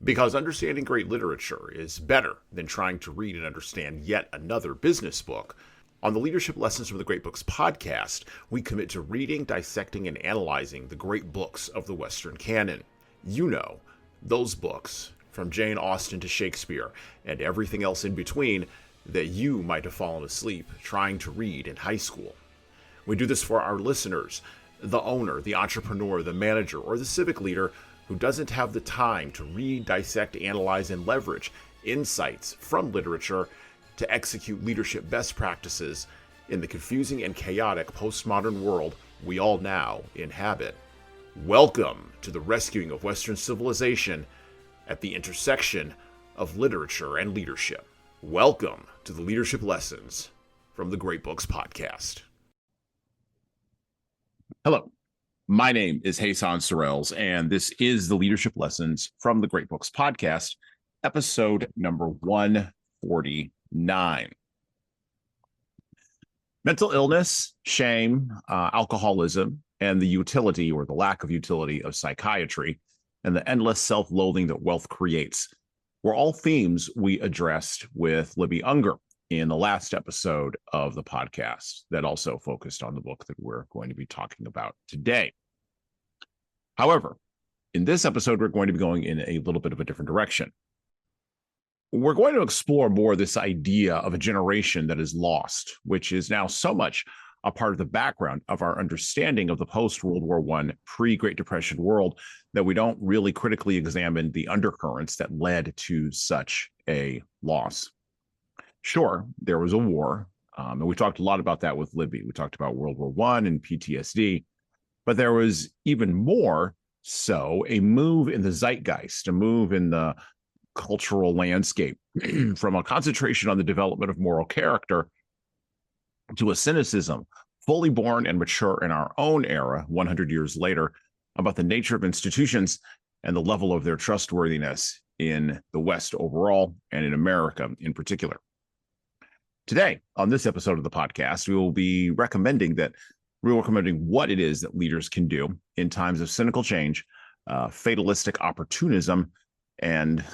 Because understanding great literature is better than trying to read and understand yet another business book. On the Leadership Lessons from the Great Books podcast, we commit to reading, dissecting, and analyzing the great books of the Western canon. You know, those books, from Jane Austen to Shakespeare, and everything else in between, that you might have fallen asleep trying to read in high school. We do this for our listeners, the owner, the entrepreneur, the manager, or the civic leader who doesn't have the time to read, dissect, analyze, and leverage insights from literature to execute leadership best practices in the confusing and chaotic postmodern world we all now inhabit. Welcome to the rescuing of Western civilization at the intersection of literature and leadership. Welcome to the Leadership Lessons from the Great Books podcast. Hello, my name is Hassan Sorrells, and this is the Leadership Lessons from the Great Books podcast, episode number 149. Mental illness, shame, alcoholism, and the utility or the lack of utility of psychiatry, and the endless self-loathing that wealth creates were all themes we addressed with Libby Unger in the last episode of the podcast that also focused on the book that we're going to be talking about today. However, in this episode, we're going to be going in a little bit of a different direction. We're going to explore more this idea of a generation that is lost, which is now so much a part of the background of our understanding of the post-World War I, pre-Great Depression world, that we don't really critically examine the undercurrents that led to such a loss. Sure, there was a war, and we talked a lot about that with Libby. We talked about World War I and PTSD, but there was even more so a move in the zeitgeist, a move in the cultural landscape from a concentration on the development of moral character to a cynicism fully born and mature in our own era 100 years later about the nature of institutions and the level of their trustworthiness in the West overall and in America in particular. Today, on this episode of the podcast, we will be recommending what it is that leaders can do in times of cynical change, fatalistic opportunism, and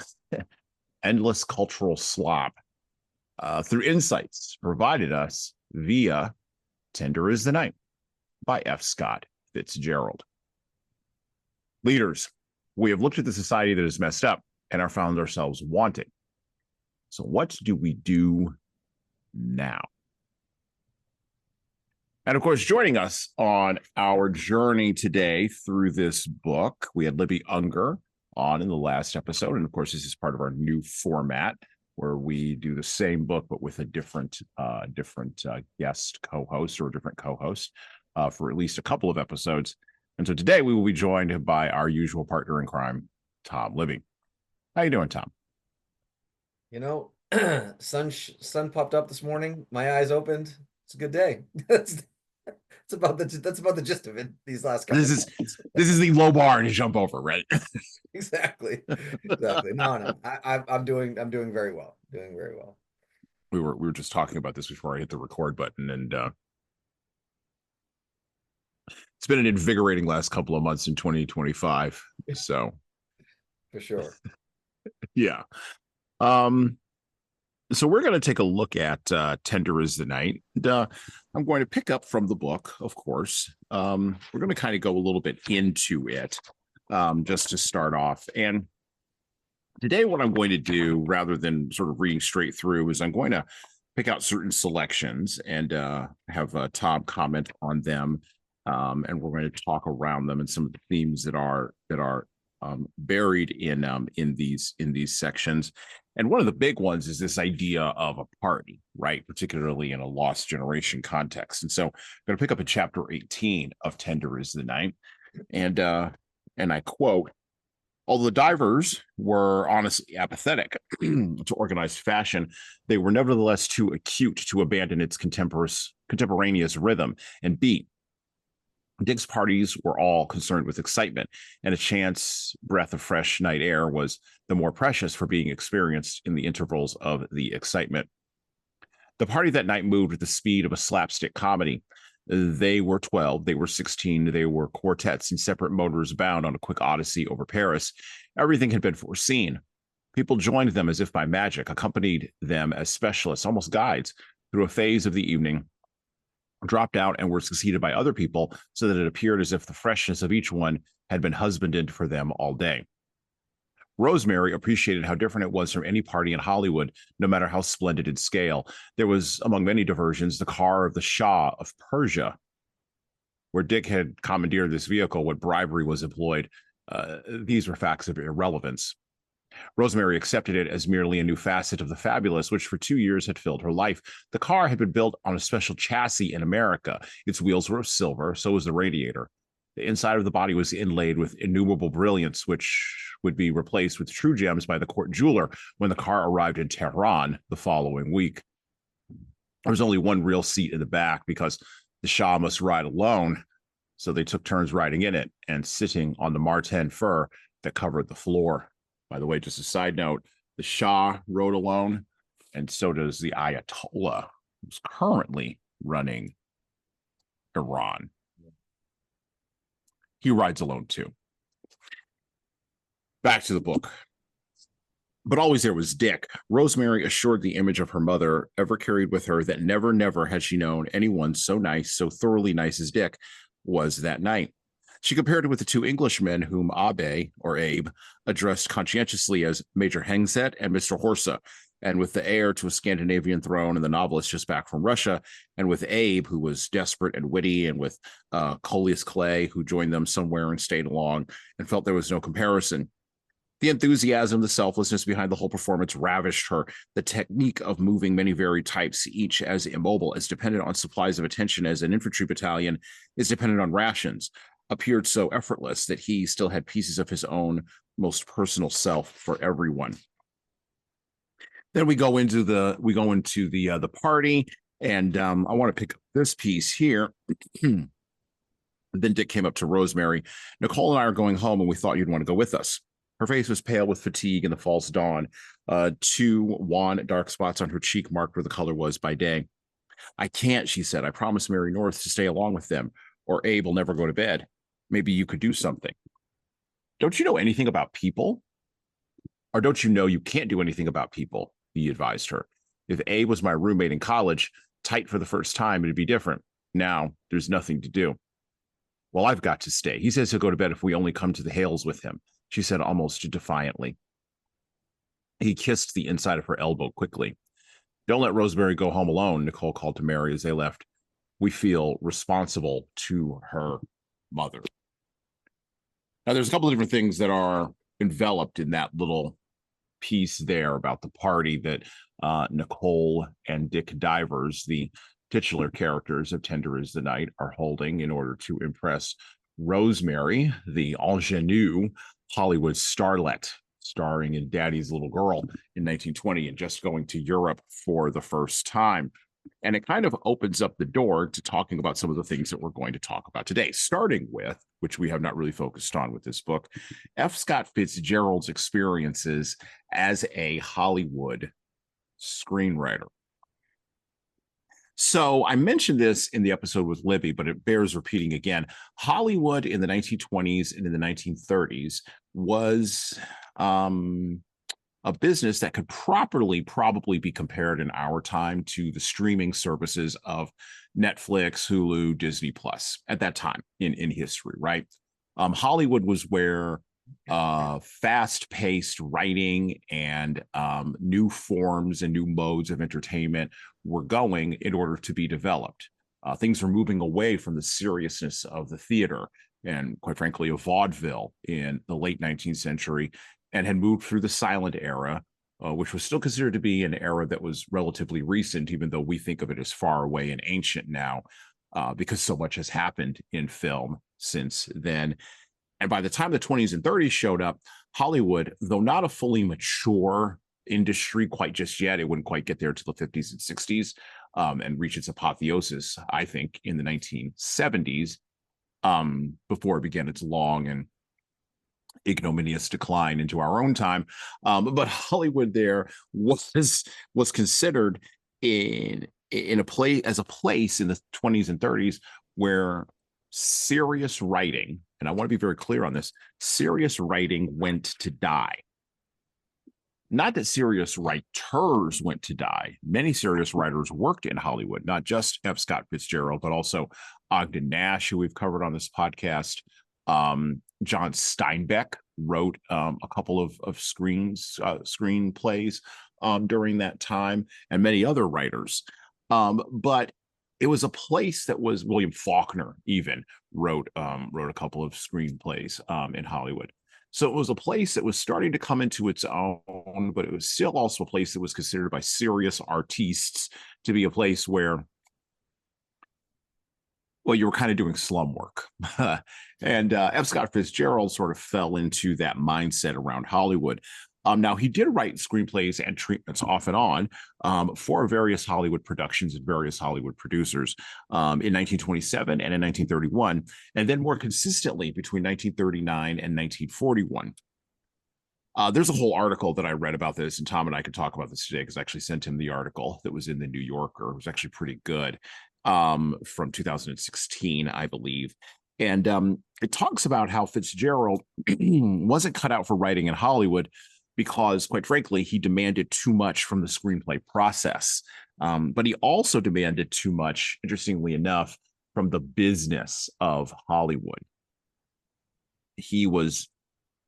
endless cultural slop through insights provided us via Tender is the Night by F. Scott Fitzgerald. Leaders, we have looked at the society that is messed up and are found ourselves wanting. So what do we do now? And of course, joining us on our journey today through this book, we had Libby Unger on in the last episode. And of course, this is part of our new format where we do the same book, but with a different guest co-host or a different co-host for at least a couple of episodes. And so today we will be joined by our usual partner in crime, Tom Libby. How you doing, Tom? You know, sun popped up this morning. My eyes opened. It's a good day. That's about the gist of it. These last couple. This is the low bar to jump over, right? Exactly. No. I'm doing very well. Doing very well. We were just talking about this before I hit the record button, and it's been an invigorating last couple of months in 2025. So, for sure. Yeah. So we're going to take a look at Tender is the Night. And, I'm going to pick up from the book, of course. We're going to kind of go a little bit into it just to start off. And today what I'm going to do, rather than sort of reading straight through, is I'm going to pick out certain selections and have Tom comment on them. And we're going to talk around them and some of the themes that are buried in these sections. And one of the big ones is this idea of a party, right? Particularly in a lost generation context. And so I'm going to pick up in chapter 18 of Tender is the Night. And I quote, "Although the divers were honestly apathetic to organized fashion, they were nevertheless too acute to abandon its contemporaneous rhythm and beat. Dick's parties were all concerned with excitement, and a chance breath of fresh night air was the more precious for being experienced in the intervals of the excitement. The party that night moved with the speed of a slapstick comedy. They were 12, they were 16, they were quartets in separate motors bound on a quick odyssey over Paris, Everything had been foreseen. People joined them as if by magic, accompanied them as specialists, almost guides, through a phase of the evening, dropped out and were succeeded by other people, so that it appeared as if the freshness of each one had been husbanded for them all day. Rosemary appreciated how different it was from any party in Hollywood, no matter how splendid in scale. There was, among many diversions, the car of the Shah of Persia. Where Dick had commandeered this vehicle, what bribery was employed, these were facts of irrelevance. Rosemary accepted it as merely a new facet of the fabulous, which for 2 years had filled her life. The car had been built on a special chassis in America. Its wheels were of silver, so was the radiator. The inside of the body was inlaid with innumerable brilliants, which would be replaced with true gems by the court jeweler when the car arrived in Tehran the following week. There was only one real seat in the back because the Shah must ride alone, so they took turns riding in it and sitting on the marten fur that covered the floor. By the way, just a side note, the Shah rode alone, and so does the Ayatollah, who's currently running Iran. He rides alone too. Back to the book. But always there was Dick. Rosemary assured the image of her mother ever carried with her that never, never had she known anyone so nice, so thoroughly nice as Dick was that night. She compared it with the two Englishmen whom Abe, or Abe, addressed conscientiously as Major Hengset and Mr. Horsa, and with the heir to a Scandinavian throne and the novelist just back from Russia, and with Abe, who was desperate and witty, and with Coleus Clay, who joined them somewhere and stayed along and felt there was no comparison. The enthusiasm, the selflessness behind the whole performance ravished her. The technique of moving many varied types, each as immobile, as dependent on supplies of attention as an infantry battalion is dependent on rations, appeared so effortless that he still had pieces of his own most personal self for everyone. Then we go into the party, and I want to pick up this piece here. Then Dick came up to Rosemary. Nicole and I are going home, and we thought you'd want to go with us. Her face was pale with fatigue in the false dawn, 2 wan dark spots on her cheek marked where the color was by day. I can't, she said. I promised Mary North to stay along with them, or Abe will never go to bed. Maybe you could do something. Don't you know anything about people? Or don't you know you can't do anything about people? He advised her. If Abe was my roommate in college, tight for the first time, it'd be different. Now, there's nothing to do. Well, I've got to stay. He says he'll go to bed if we only come to the Hales with him, she said almost defiantly. He kissed the inside of her elbow quickly. Don't let Rosemary go home alone, Nicole called to Mary as they left. We feel responsible to her mother. Now, there's a couple of different things that are enveloped in that little piece there about the party that Nicole and Dick Divers, the titular characters of Tender is the Night, are holding in order to impress Rosemary, the ingenue Hollywood starlet, starring in Daddy's Little Girl in 1920 and just going to Europe for the first time. And it kind of opens up the door to talking about some of the things that we're going to talk about today, starting with, which we have not really focused on with this book, F. Scott Fitzgerald's experiences as a Hollywood screenwriter. So I mentioned this in the episode with Libby, but it bears repeating again. Hollywood in the 1920s and in the 1930s was a business that could probably be compared in our time to the streaming services of Netflix, Hulu, Disney Plus at that time in history, right? Hollywood was where fast-paced writing and new forms and new modes of entertainment were going in order to be developed. Things were moving away from the seriousness of the theater and, quite frankly, of vaudeville in the late 19th century, and had moved through the silent era, which was still considered to be an era that was relatively recent, even though we think of it as far away and ancient now, because so much has happened in film since then. And by the time the 20s and 30s showed up, Hollywood, though not a fully mature industry quite just yet, it wouldn't quite get there till the 50s and 60s, and reach its apotheosis, I think, in the 1970s, before it began its long and ignominious decline into our own time. But Hollywood there was considered in a place in the 20s and 30s where serious writing and I want to be very clear on this, serious writing went to die. Not that serious writers went to die. Many serious writers worked in Hollywood, not just F. Scott Fitzgerald, but also Ogden Nash, who we've covered on this podcast. John Steinbeck wrote a couple of screenplays during that time, and many other writers. But it was a place that was, William Faulkner even wrote a couple of screenplays in Hollywood. So it was a place that was starting to come into its own, but it was still also a place that was considered by serious artistes to be a place where, well, you were kind of doing slum work. And F. Scott Fitzgerald sort of fell into that mindset around Hollywood. Now, he did write screenplays and treatments off and on for various Hollywood productions and various Hollywood producers in 1927 and in 1931, and then more consistently between 1939 and 1941. There's a whole article that I read about this, and Tom and I could talk about this today because I actually sent him the article that was in the New Yorker. It was actually pretty good, from 2016, I believe. And it talks about how Fitzgerald wasn't cut out for writing in Hollywood because, quite frankly, he demanded too much from the screenplay process. But he also demanded too much, interestingly enough, from the business of Hollywood. He was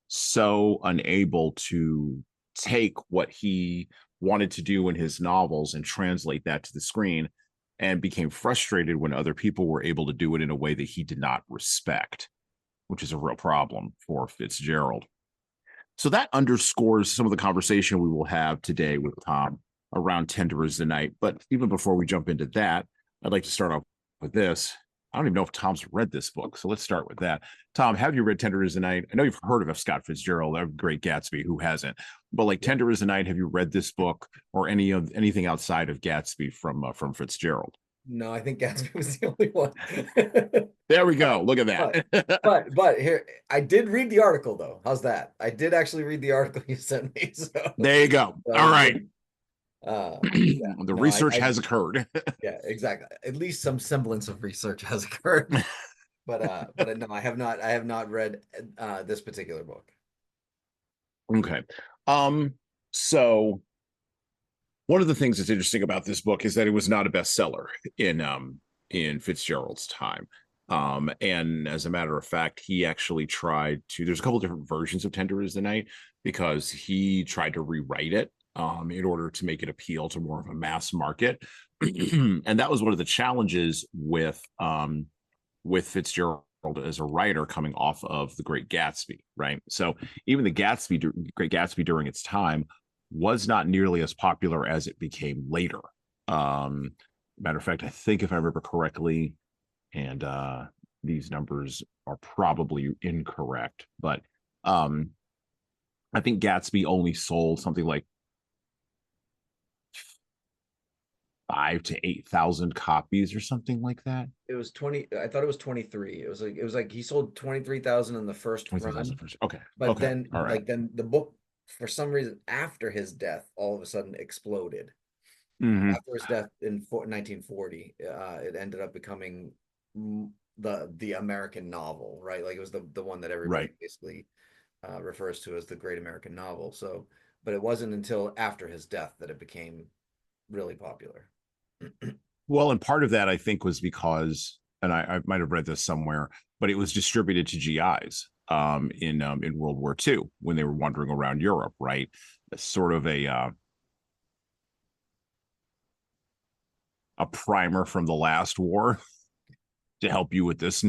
so unable to take what he wanted to do in his novels and translate that to the screen, and became frustrated when other people were able to do it in a way that he did not respect, which is a real problem for Fitzgerald. So that underscores some of the conversation we will have today with Tom around Tender is the Night. But even before we jump into that, I'd like to start off with this. I don't even know if Tom's read this book, so let's start with that. Tom, have you read Tender is the Night? I know you've heard of F. Scott Fitzgerald, a Great Gatsby, who hasn't? But like Tender is the Night, have you read this book or anything outside of Gatsby from Fitzgerald? No, I think Gatsby was the only one. There we go. Look at that. But here, I did read the article though. How's that? I did actually read the article you sent me. So there you go. All right. The research has occurred. Yeah, exactly. At least some semblance of research has occurred. But no, I have not read this particular book. Okay. So one of the things that's interesting about this book is that it was not a bestseller in Fitzgerald's time. And as a matter of fact, he actually tried to, there's a couple different versions of Tender is the Night because he tried to rewrite it in order to make it appeal to more of a mass market. And that was one of the challenges with Fitzgerald as a writer coming off of The Great Gatsby, right? So even the Great Gatsby during its time was not nearly as popular as it became later. Matter of fact, I think if I remember correctly, and these numbers are probably incorrect, but I think Gatsby only sold something like 5,000 to 8,000 copies or something like that. It was 20. I thought it was 23. It was like he sold 23,000 in the first run. Okay, but okay. then then the book, for some reason, after his death, all of a sudden exploded. Mm-hmm. After his death in 1940, it ended up becoming the American novel, right? Like it was the one that everybody basically refers to as the Great American Novel. So, but it wasn't until after his death that it became really popular. Well, and part of that I think was because, and I might have read this somewhere, but it was distributed to GIs in World War II when they were wandering around Europe, right? Sort of a primer from the last war to help you with this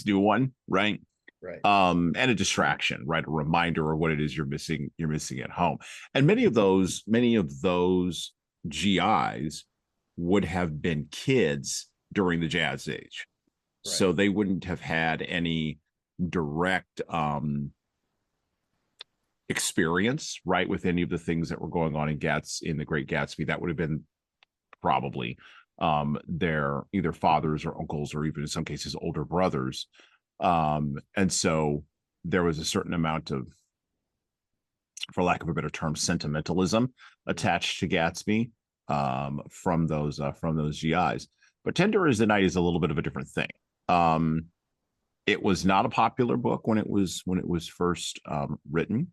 new one, right? Right. And a distraction, right? A reminder of what it is you're missing at home. And many of those GIs would have been kids during the Jazz Age. Right. So they wouldn't have had any direct experience, right, with any of the things that were going on in The Great Gatsby. That would have been probably their either fathers or uncles, or even in some cases older brothers. And so there was a certain amount of, for lack of a better term, sentimentalism attached to Gatsby from those GIs. But Tender is the Night is a little bit of a different thing. It was not a popular book when it was first written.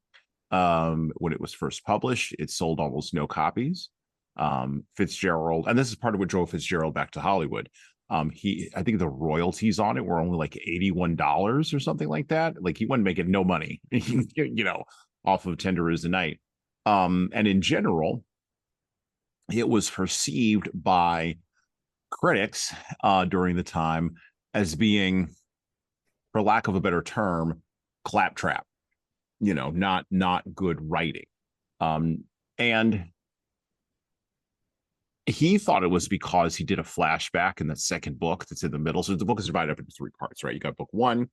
When it was first published, it sold almost no copies. Fitzgerald, and this is part of what drove Fitzgerald back to Hollywood. I think the royalties on it were only like $81 or something like that. Like he wasn't making no money, off of Tender Is the Night. And in general, it was perceived by critics during the time as being, for lack of a better term, claptrap. Not good writing. And he thought it was because he did a flashback in the second book that's in the middle. So the book is divided up into three parts, right? You got book one,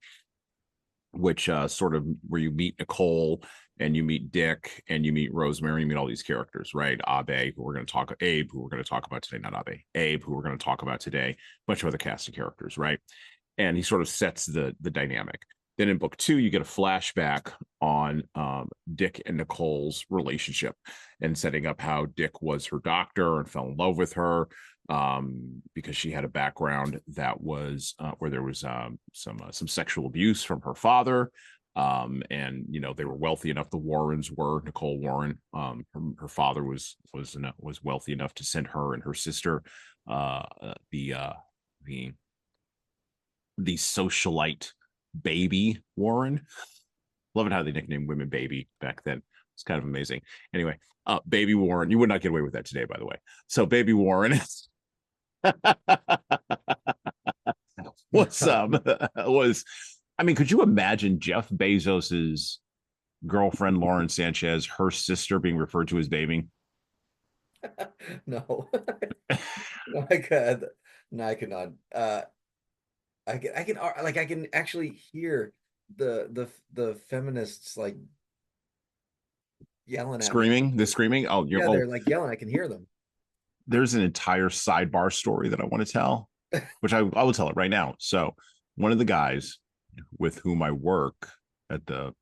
which sort of where you meet Nicole and you meet Dick and you meet Rosemary, you meet all these characters, right? Abe, who we're going to talk, Abe, who we're going to talk about today, not Abe, Abe, who we're going to talk about today, a bunch of other cast of characters, right? And he sort of sets the dynamic. Then in book two, you get a flashback on Dick and Nicole's relationship and setting up how Dick was her doctor and fell in love with her because she had a background that was where there was some sexual abuse from her father. And they were wealthy enough. The Warrens were. Nicole Warren, her father was wealthy enough to send her and her sister the socialite Baby Warren. Loving how they nicknamed women Baby back then. It's kind of amazing. Anyway, Baby Warren, you would not get away with that today, by the way. So Baby Warren was I mean, could you imagine Jeff Bezos's girlfriend Lauren Sanchez, her sister, being referred to as Baby? No. No, I could. No, I could not. I can actually hear the feminists like yelling at screaming. me. The screaming. Oh, they're like yelling. I can hear them. There's an entire sidebar story that I want to tell, which I will tell it right now. So one of the guys with whom I work at the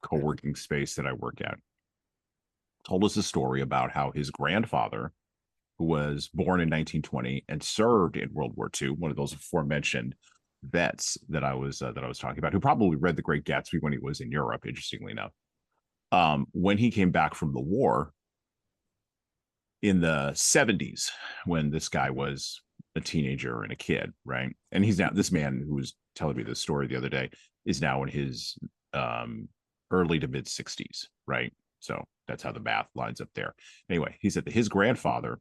co-working space that I work at told us a story about how his grandfather, who was born in 1920 and served in World War II, one of those aforementioned vets that I was talking about, who probably read The Great Gatsby when he was in Europe, interestingly enough. When he came back from the war in the 70s, when this guy was a teenager and a kid, right? And he's now, this man who was telling me this story the other day is now in his early to mid 60s, right? So that's how the math lines up there. Anyway, he said that his grandfather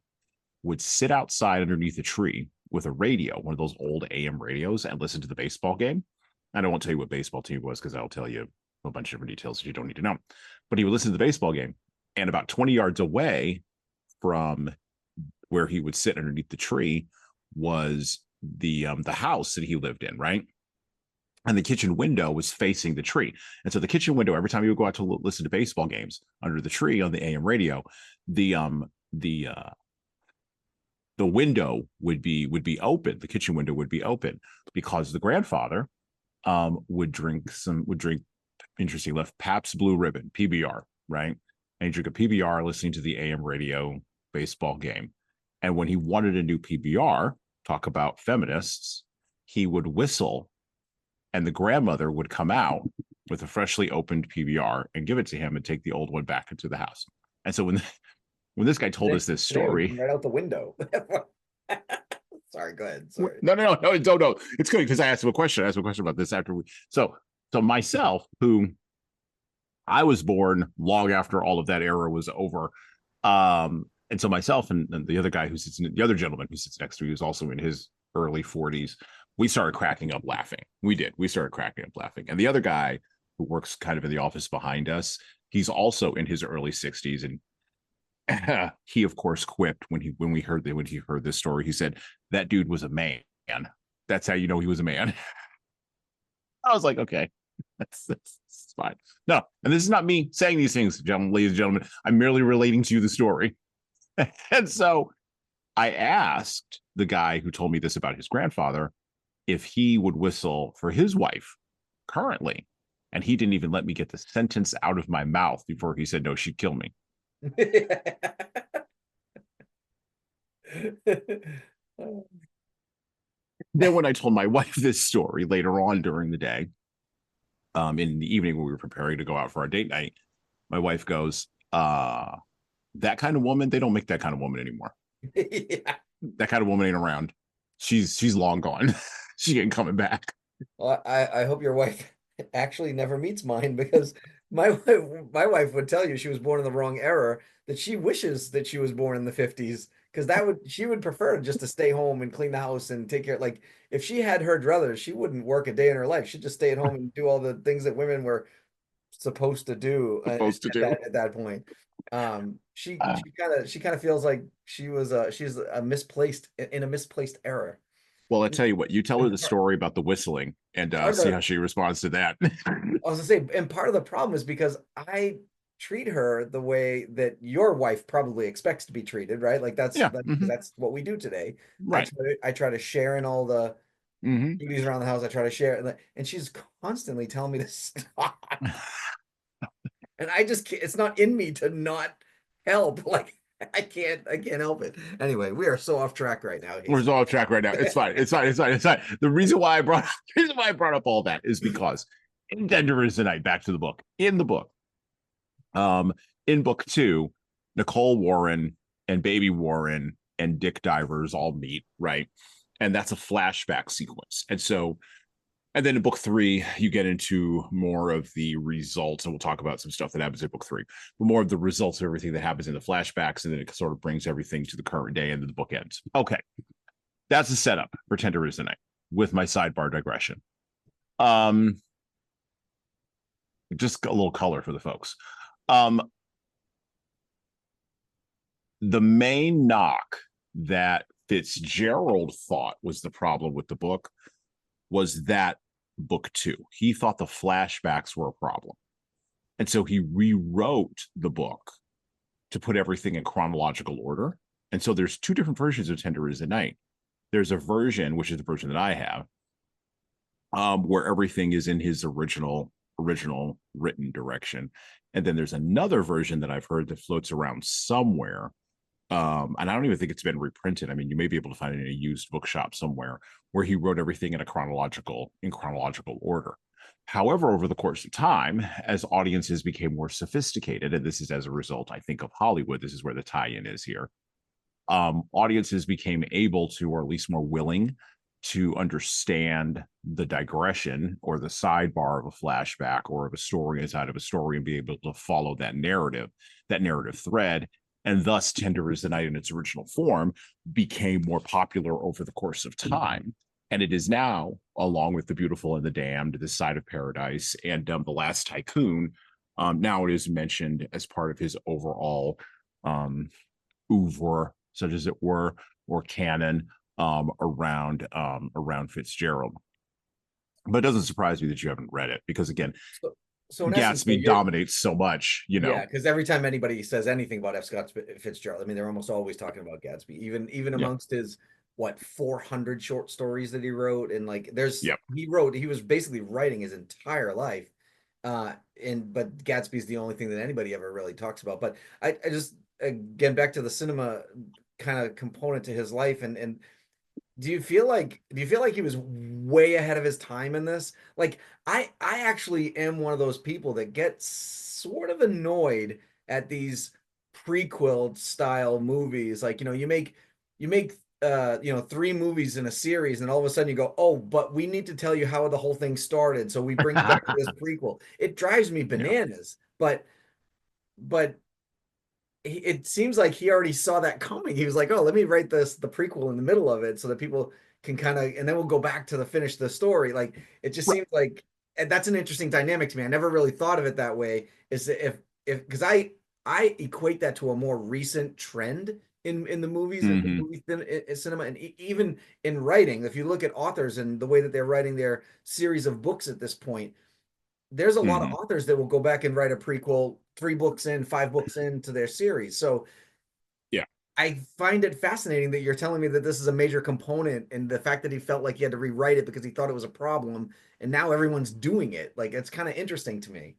would sit outside underneath a tree with a radio, one of those old AM radios, and listen to the baseball game. And I won't tell you what baseball team was because I'll tell you a bunch of different details that you don't need to know. But he would listen to the baseball game, and about 20 yards away from where he would sit underneath the tree was the house that he lived in, right? And the kitchen window was facing the tree. And so the kitchen window, every time he would go out to listen to baseball games under the tree on the AM radio, the window would be open. The kitchen window would be open because the grandfather would drink interesting left Pabst Blue Ribbon, PBR, right? And he'd drink a PBR listening to the AM radio baseball game. And when he wanted a new PBR, talk about feminists, he would whistle, and the grandmother would come out with a freshly opened PBR and give it to him and take the old one back into the house. And so when this guy told us this story, right out the window. Sorry, go ahead. Sorry. No. It's good because I asked him a question. I asked him a question about this after so myself, who I was born long after all of that era was over. And so myself and the other guy the other gentleman who sits next to me, who's also in his early 40s, we started cracking up laughing. We started cracking up laughing. And the other guy who works kind of in the office behind us, he's also in his early 60s. And he, of course, quipped when he heard this story. He said, "That dude was a man. That's how you know he was a man." I was like, okay, that's fine. No, and this is not me saying these things, ladies and gentlemen. I'm merely relating to you the story. And so I asked the guy who told me this about his grandfather if he would whistle for his wife currently. And he didn't even let me get the sentence out of my mouth before he said, no, she'd kill me. then when I told my wife this story later on during the day, in the evening when we were preparing to go out for our date night, my wife goes, that kind of woman, they don't make that kind of woman anymore. Yeah. That kind of woman ain't around. She's long gone. She ain't coming back. Well, I hope your wife actually never meets mine, because my wife would tell you she was born in the wrong era, that she wishes that she was born in the 50s, because she would prefer just to stay home and clean the house and take care. Like, if she had her druthers, she wouldn't work a day in her life. She'd just stay at home and do all the things that women were supposed to do Supposed to do. at that point. She Uh, she kind of feels like she's a misplaced in a misplaced era. well, I tell you what, you tell her And the story about the whistling and part of see the how she responds to that. I was gonna say, and part of the problem is because I treat her the way that your wife probably expects to be treated, right? Like Yeah. that's what we do today. Right. I try to share in all the Hmm. duties around the house. I try to share, and she's constantly telling me to stop. And I just can't, it's not in me to not help. Like, I can't help it. Anyway, we are so off track right now, We're Hasty. so off track right now. It's fine. It's fine. It's fine. It's fine. The reason why I brought up all that is because in Tender is the Night, back to the book. In the book, um, in book 2, Nicole Warren and Baby Warren and Dick Divers all meet, right? And that's a flashback sequence. And then in book 3, you get into more of the results, and we'll talk about some stuff that happens in book 3, but more of the results of everything that happens in the flashbacks, and then it sort of brings everything to the current day, and then the book ends. Okay, that's the setup for Tender is the Night with my sidebar digression. Um, just a little color for the folks. Um, the main knock that Fitzgerald thought was the problem with the book was that book 2. He thought the flashbacks were a problem. And so he rewrote the book to put everything in chronological order. And so there's 2 different versions of Tender is the Night. There's a version, which is the version that I have, where everything is in his original written direction. And then there's another version that I've heard that floats around somewhere. And I don't even think it's been reprinted. I mean, you may be able to find it in a used bookshop somewhere, where he wrote everything in chronological order. However, over the course of time, as audiences became more sophisticated, and this is as a result, I think, of Hollywood, this is where the tie-in is here. Audiences became able to, or at least more willing to, understand the digression or the sidebar of a flashback or of a story inside of a story, and be able to follow that narrative thread. And thus, Tender is the Night in its original form became more popular over the course of time. And it is now, along with The Beautiful and the Damned, This Side of Paradise, and The Last Tycoon, now it is mentioned as part of his overall oeuvre, such as it were, or canon, around Fitzgerald. But it doesn't surprise me that you haven't read it, because again, So in essence, Gatsby dominates so much, yeah, because every time anybody says anything about F. Scott Fitzgerald, I mean, they're almost always talking about Gatsby, even Yeah. amongst his, what, 400 short stories that he wrote, and like Yep. he was basically writing his entire life, but Gatsby's the only thing that anybody ever really talks about. But I just, again, back to the cinema kind of component to his life, and do you feel like he was way ahead of his time in this? Like, I actually am one of those people that gets sort of annoyed at these prequel style movies. Like, you make 3 movies in a series, and all of a sudden you go, "Oh, but we need to tell you how the whole thing started." So we bring you back to this prequel. It drives me Yeah. bananas. But it seems like he already saw that coming. He was like, "Oh, let me write the prequel in the middle of it so that people can kind of, and then we'll go back to the finish the story." Like, it just Right. seems like, and that's an interesting dynamic to me. I never really thought of it that way. Is that if because I equate that to a more recent trend in the movies and Mm-hmm. in cinema, and even in writing. If you look at authors and the way that they're writing their series of books at this point, there's a lot of Mm-hmm. authors that will go back and write a prequel 3 books in, 5 books into their series. So Yeah. I find it fascinating that you're telling me that this is a major component, and the fact that he felt like he had to rewrite it because he thought it was a problem, and now everyone's doing it. Like, it's kind of interesting to me.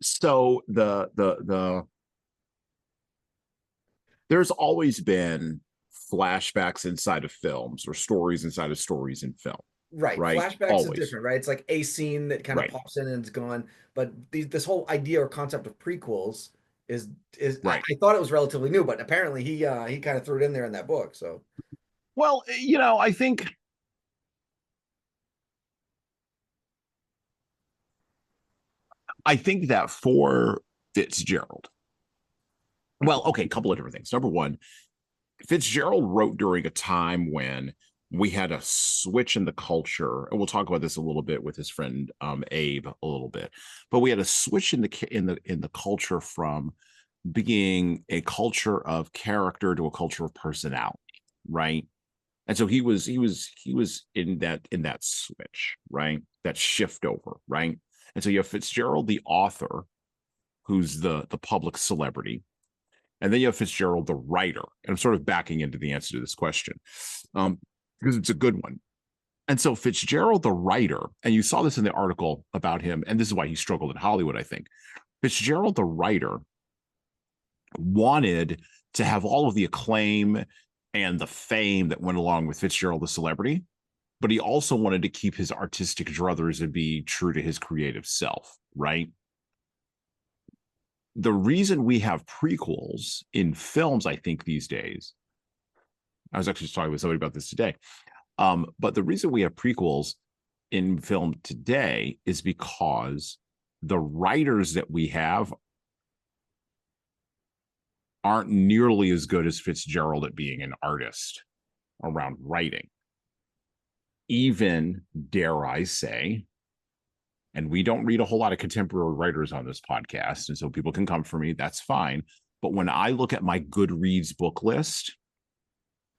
So there's always been flashbacks inside of films or stories inside of stories in film. Right. Right. Flashbacks is Always. different, right? It's like a scene that kind of Right. pops in and it's gone. But this whole idea or concept of prequels is Right. I thought it was relatively new, but apparently he kind of threw it in there in that book. So Well, I think that for Fitzgerald, well, okay, a couple of different things. Number one, Fitzgerald wrote during a time when we had a switch in the culture, and we'll talk about this a little bit with his friend Abe a little bit. But we had a switch in the culture from being a culture of character to a culture of personality, right? And so he was in that switch, right? That shift over, right? And so you have Fitzgerald, the author, who's the public celebrity, and then you have Fitzgerald, the writer. And I'm sort of backing into the answer to this question because it's a good one. And so Fitzgerald, the writer, and you saw this in the article about him, and this is why he struggled in Hollywood, I think. Fitzgerald, the writer, wanted to have all of the acclaim and the fame that went along with Fitzgerald, the celebrity, but he also wanted to keep his artistic druthers and be true to his creative self, right? The reason we have prequels in films, I think, these days, I was actually just talking with somebody about this today. But the reason we have prequels in film today is because the writers that we have aren't nearly as good as Fitzgerald at being an artist around writing. Even, dare I say, and we don't read a whole lot of contemporary writers on this podcast, and so people can come for me, that's fine. But when I look at my Goodreads book list,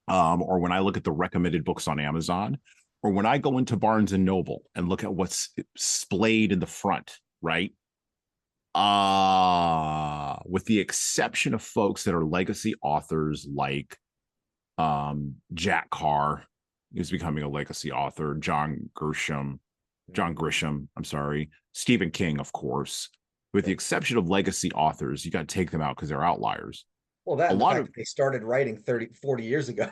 or when I look at the recommended books on Amazon, or when I go into Barnes and Noble and look at what's splayed in the front, right? With the exception of folks that are legacy authors like Jack Carr, who's becoming a legacy author, John Grisham, I'm sorry, Stephen King, of course. With the exception of legacy authors, you got to take them out because they're outliers. well, that A and the lot fact of that they started writing 30, 40 years ago.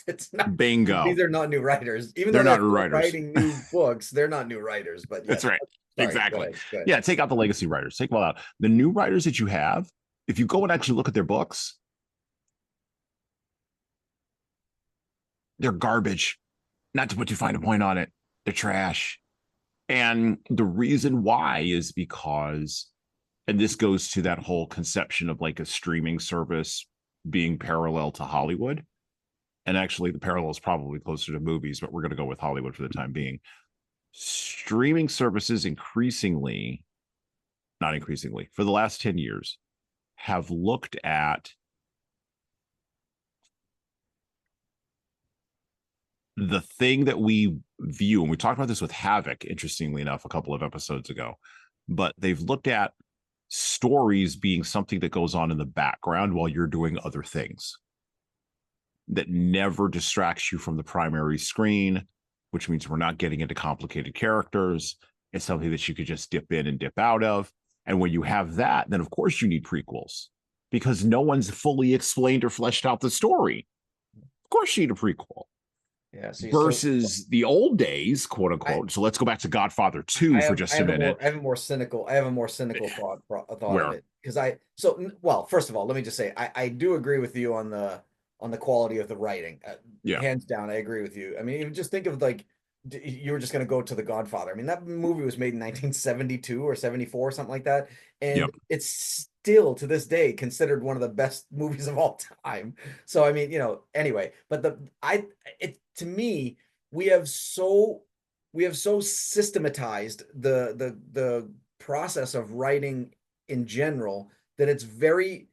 It's not bingo. these are not new writers. Even though They're they're not new still writers. writing new books, they're not new writers. But That's yes, right. sorry, go Exactly. ahead, go ahead. Yeah, take out the legacy writers. Take them all out. The new writers that you have, if you go and actually look at their books, they're garbage. Not to put too fine a point on it, they're trash. And the reason why is because, and this goes to that whole conception of like a streaming service being parallel to Hollywood. And actually, the parallel is probably closer to movies, but we're going to go with Hollywood for the time being. Streaming services not increasingly, for the last 10 years, have looked at the thing that we view, and we talked about this with Havoc, interestingly enough, a couple of episodes ago, but they've looked at stories being something that goes on in the background while you're doing other things that never distracts you from the primary screen, which means we're not getting into complicated characters. It's something that you could just dip in and dip out of. And when you have that, then of course you need prequels because no one's fully explained or fleshed out the story. Of course you need a prequel. Yeah, Versus the old days, quote I, unquote. So let's go back to Godfather 2 for just a minute. I have a more cynical thought of Where? it because well, first of all, let me just say I do agree with you on the quality of the writing. Yeah. Hands down, I agree with you. I mean, even just think of like you were just going to go to The Godfather. I mean, that movie was made in 1972 or 74 or something like that, and Yep. it's still to this day considered one of the best movies of all time. So I mean, anyway, but to me, we have so systematized the process of writing in general that it's very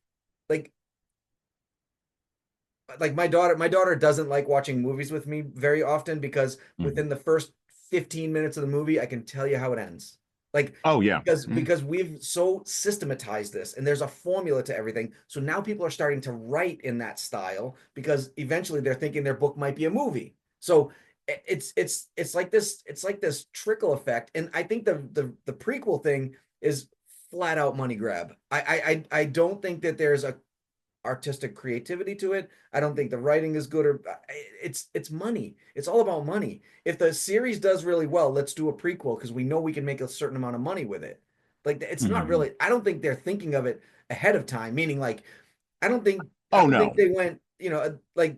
like my daughter doesn't like watching movies with me very often because Mhm. within the first 15 minutes of the movie I can tell you how it ends. Like Oh, yeah. because we've so systematized this and there's a formula to everything. So now people are starting to write in that style because eventually they're thinking their book might be a movie. So it's like this trickle effect. And I think the prequel thing is flat out money grab. I don't think that there's artistic creativity to it. I don't think the writing is good, or it's money. It's all about money. If the series does really well, let's do a prequel because we know we can make a certain amount of money with it. Like it's not Mhm. really, I don't think they're thinking of it ahead of time, meaning like I Oh don't think no. they went, like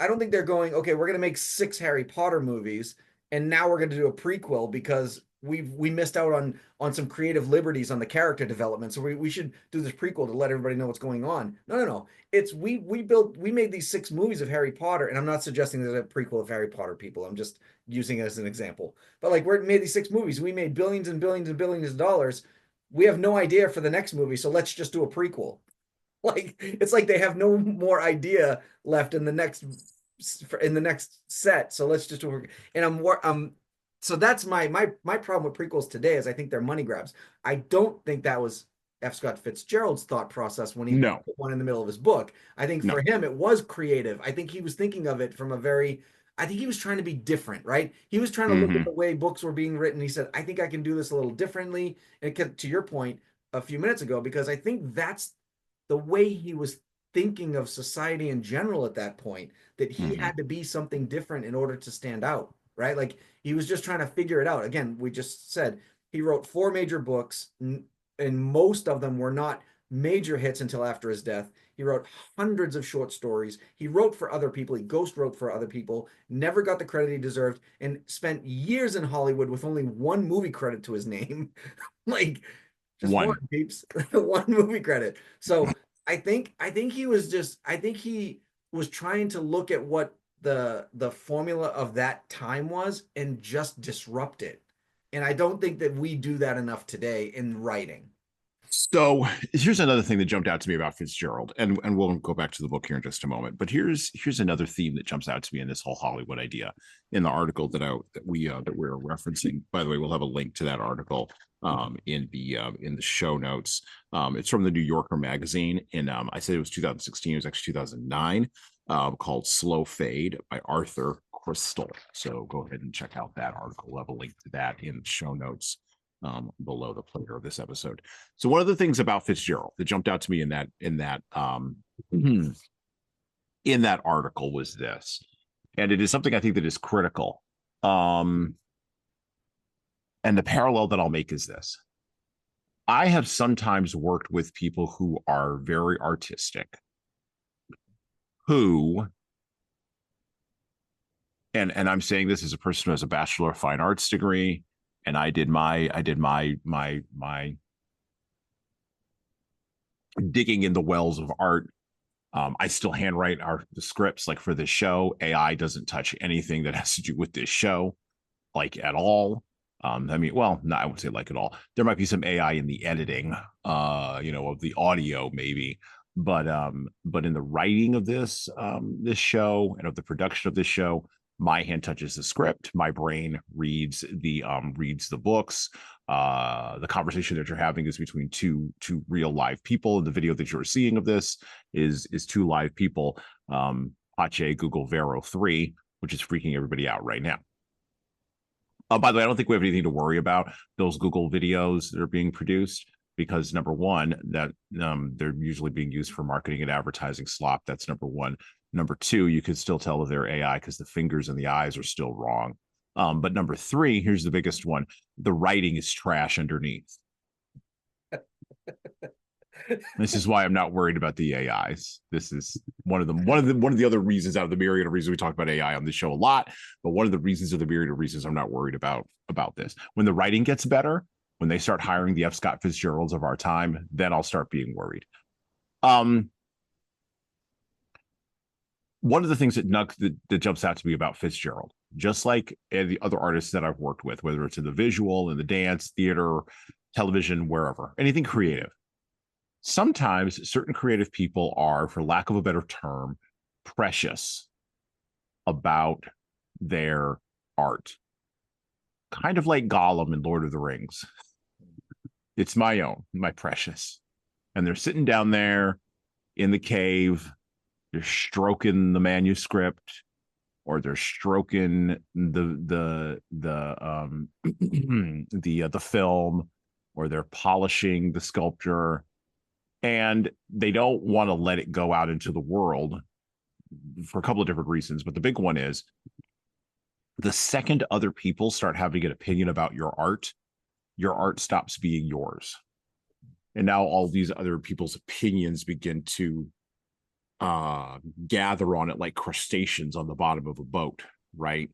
I don't think they're going, okay, we're gonna make 6 Harry Potter movies, and now we're gonna do a prequel because we missed out on some creative liberties on the character development. So we should do this prequel to let everybody know what's going on. No, no, no. It's we made these 6 movies of Harry Potter, and I'm not suggesting there's a prequel of Harry Potter, people. I'm just using it as an example. But like we made these 6 movies, we made billions and billions and billions of dollars. We have no idea for the next movie, so let's just do a prequel. Like it's like they have no more idea left in the next set. So let's just work. And so that's my problem with prequels today is I think they're money grabs. I don't think that was F. Scott Fitzgerald's thought process when he No. put one in the middle of his book. I think No. for him it was creative. I think he was thinking of it from a very I think he was trying to be different, right? He was trying to look at Hmm. the way books were being written. He said, I think I can do this a little differently. And to your point a few minutes ago, because I think that's the way he was thinking of society in general at that point, that he Hmm. had to be something different in order to stand out, right? Like he was just trying to figure it out. Again, we just said he wrote 4 major books, and most of them were not major hits until after his death. He wrote hundreds of short stories. He wrote for other people. He ghost wrote for other people, never got the credit he deserved, and spent years in Hollywood with only one movie credit to his name. Like just one, One. peeps. One movie credit. So I think he was just I think he was trying to look at what the formula of that time was and just disrupt it. And I don't think that we do that enough today in writing. So here's another thing that jumped out to me about Fitzgerald, and we'll go back to the book here in just a moment. But here's another theme that jumps out to me in this whole Hollywood idea in the article that we're referencing. By the way, we'll have a link to that article in the show notes. It's from the New Yorker magazine, and I said it was 2016. It was actually 2009. Called "Slow Fade" by Arthur Crystal. So go ahead and check out that article. We'll have a link to that in the show notes below the player of this episode. So one of the things about Fitzgerald that jumped out to me in that article was this, and it is something I think that is critical. And the parallel that I'll make is this: I have sometimes worked with people who are very artistic, who, and I'm saying this as a person who has a Bachelor of Fine Arts degree, and I did my digging in the wells of art. I still handwrite the scripts like for this show. AI doesn't touch anything that has to do with this show, like at all. I mean, well, no, I wouldn't say like at all. There might be some AI in the editing, of the audio maybe, but in the writing of this show and of the production of this show, my hand touches the script, my brain reads the books. The conversation that you're having is between two real live people, and the video that you're seeing of this is 2 live people. Pache Google Vero 3, which is freaking everybody out right now. By the way, I don't think we have anything to worry about those Google videos that are being produced, because number one, that they're usually being used for marketing and advertising slop. That's number one. Number two, you can still tell if they're AI because the fingers and the eyes are still wrong. But number three, here's the biggest one: the writing is trash underneath. This is why I'm not worried about the AIs. This is one of the other reasons, out of the myriad of reasons we talk about AI on this show a lot, but one of the reasons of the myriad of reasons I'm not worried about this. When the writing gets better, when they start hiring the F. Scott Fitzgeralds of our time, then I'll start being worried. One of the things that jumps out to me about Fitzgerald, just like the other artists that I've worked with, whether it's in the visual, in the dance, theater, television, wherever, anything creative, sometimes certain creative people are, for lack of a better term, precious about their art. Kind of like Gollum in Lord of the Rings. It's my own, my precious. And they're sitting down there in the cave, they're stroking the manuscript, or they're stroking the the film, or they're polishing the sculpture, And they don't want to let it go out into the world for a couple of different reasons. But the big one is the second other people start having an opinion about your art stops being yours. And now all these other people's opinions begin to gather on it like crustaceans on the bottom of a boat, right?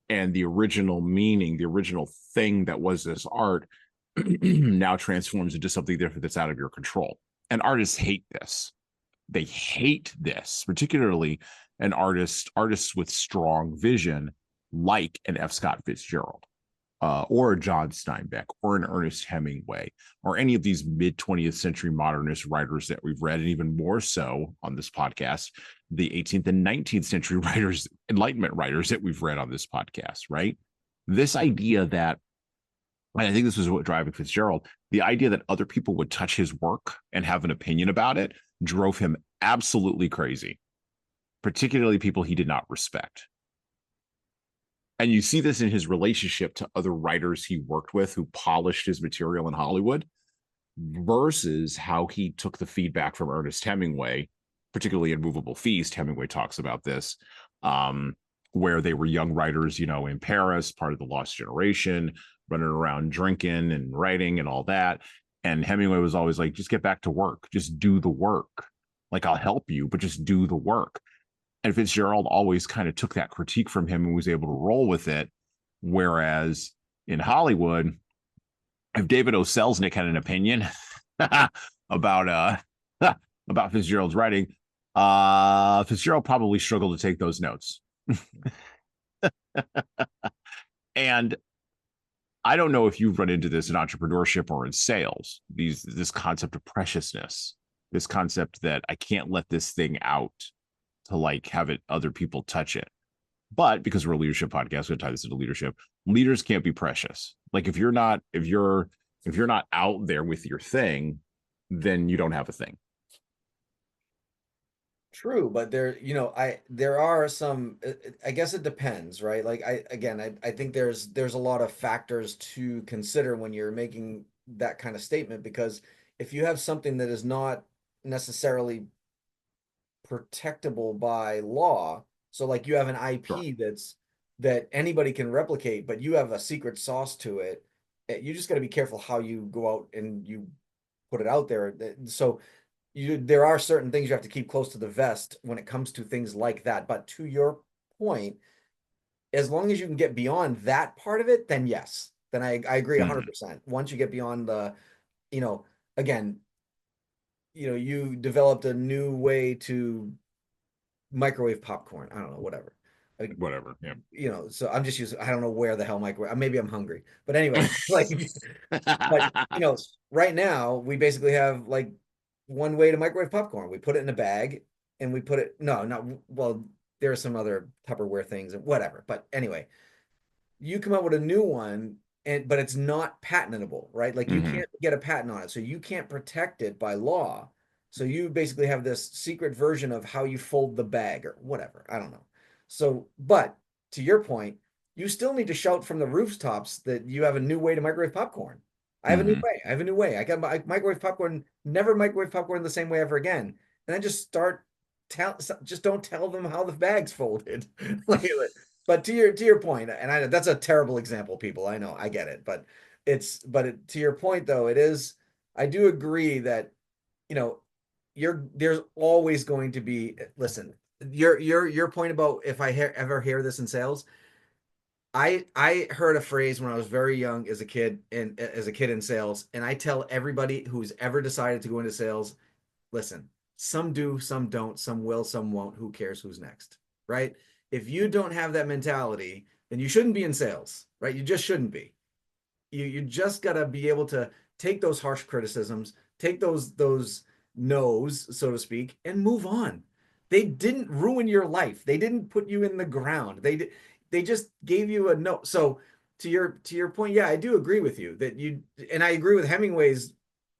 And the original meaning, the original thing that was this art now transforms into something different that's out of your control. And artists hate this. They hate this, particularly artists with strong vision, like an F. Scott Fitzgerald, or a John Steinbeck, or an Ernest Hemingway, or any of these mid 20th century modernist writers that we've read, and even more so on this podcast, the 18th and 19th century writers, Enlightenment writers that we've read on this podcast, right? This idea that, and I think this was what drove Fitzgerald, the idea that other people would touch his work and have an opinion about it drove him absolutely crazy, particularly people he did not respect. And you see this in his relationship to other writers he worked with who polished his material in Hollywood versus how he took the feedback from Ernest Hemingway, particularly in Movable Feast. Hemingway talks about this, where they were young writers, in Paris, part of the Lost Generation, running around drinking and writing and all that. And Hemingway was always like, just get back to work. Just do the work. Like, I'll help you, but just do the work. And Fitzgerald always kind of took that critique from him and was able to roll with it. Whereas in Hollywood, if David O. Selznick had an opinion about about Fitzgerald's writing, Fitzgerald probably struggled to take those notes. And I don't know if you've run into this in entrepreneurship or in sales, this concept of preciousness, this concept that I can't let this thing out to like have it other people touch it. But because we're a leadership podcast, we tie this into leadership. Leaders can't be precious. Like if you're not out there with your thing, then you don't have a thing. True, but there are some, I guess it depends, right? Like I think there's a lot of factors to consider when you're making that kind of statement, because if you have something that is not necessarily protectable by law, so like you have an IP Sure. that anybody can replicate, but you have a secret sauce to it, you just got to be careful how you go out and you put it out there. So there are certain things you have to keep close to the vest when it comes to things like that. But to your point, as long as you can get beyond that part of it, then yes, then I agree 100%. Once you get beyond again, you developed a new way to microwave popcorn. I don't know, whatever. Whatever. Yeah. So I'm just using, I don't know where the hell microwave, maybe I'm hungry, but anyway, like, but right now we basically have like one way to microwave popcorn. We put it in a bag and we put it, no, not, well, there are some other Tupperware things and whatever. But anyway, you come up with a new one, but it's not patentable, right? Like you can't get a patent on it. So you can't protect it by law. So you basically have this secret version of how you fold the bag or whatever. I don't know. So, but to your point, you still need to shout from the rooftops that you have a new way to microwave popcorn. I have a new way. I have a new way. I got my microwave popcorn, never microwave popcorn the same way ever again. And then just just don't tell them how the bag's folded. But to your point, and that's a terrible example, people. I know, I get it, but to your point though, it is. I do agree that there's always going to be. Listen, your point about if I ever hear this in sales, I heard a phrase when I was very young as a kid in sales, and I tell everybody who's ever decided to go into sales, listen, some do, some don't, some will, some won't. Who cares who's next, right? If you don't have that mentality, then you shouldn't be in sales, right? You just shouldn't be. You just got to be able to take those harsh criticisms, take those no's, so to speak, and move on. They didn't ruin your life. They didn't put you in the ground. They just gave you a no. So to your point, yeah, I do agree with you and I agree with Hemingway's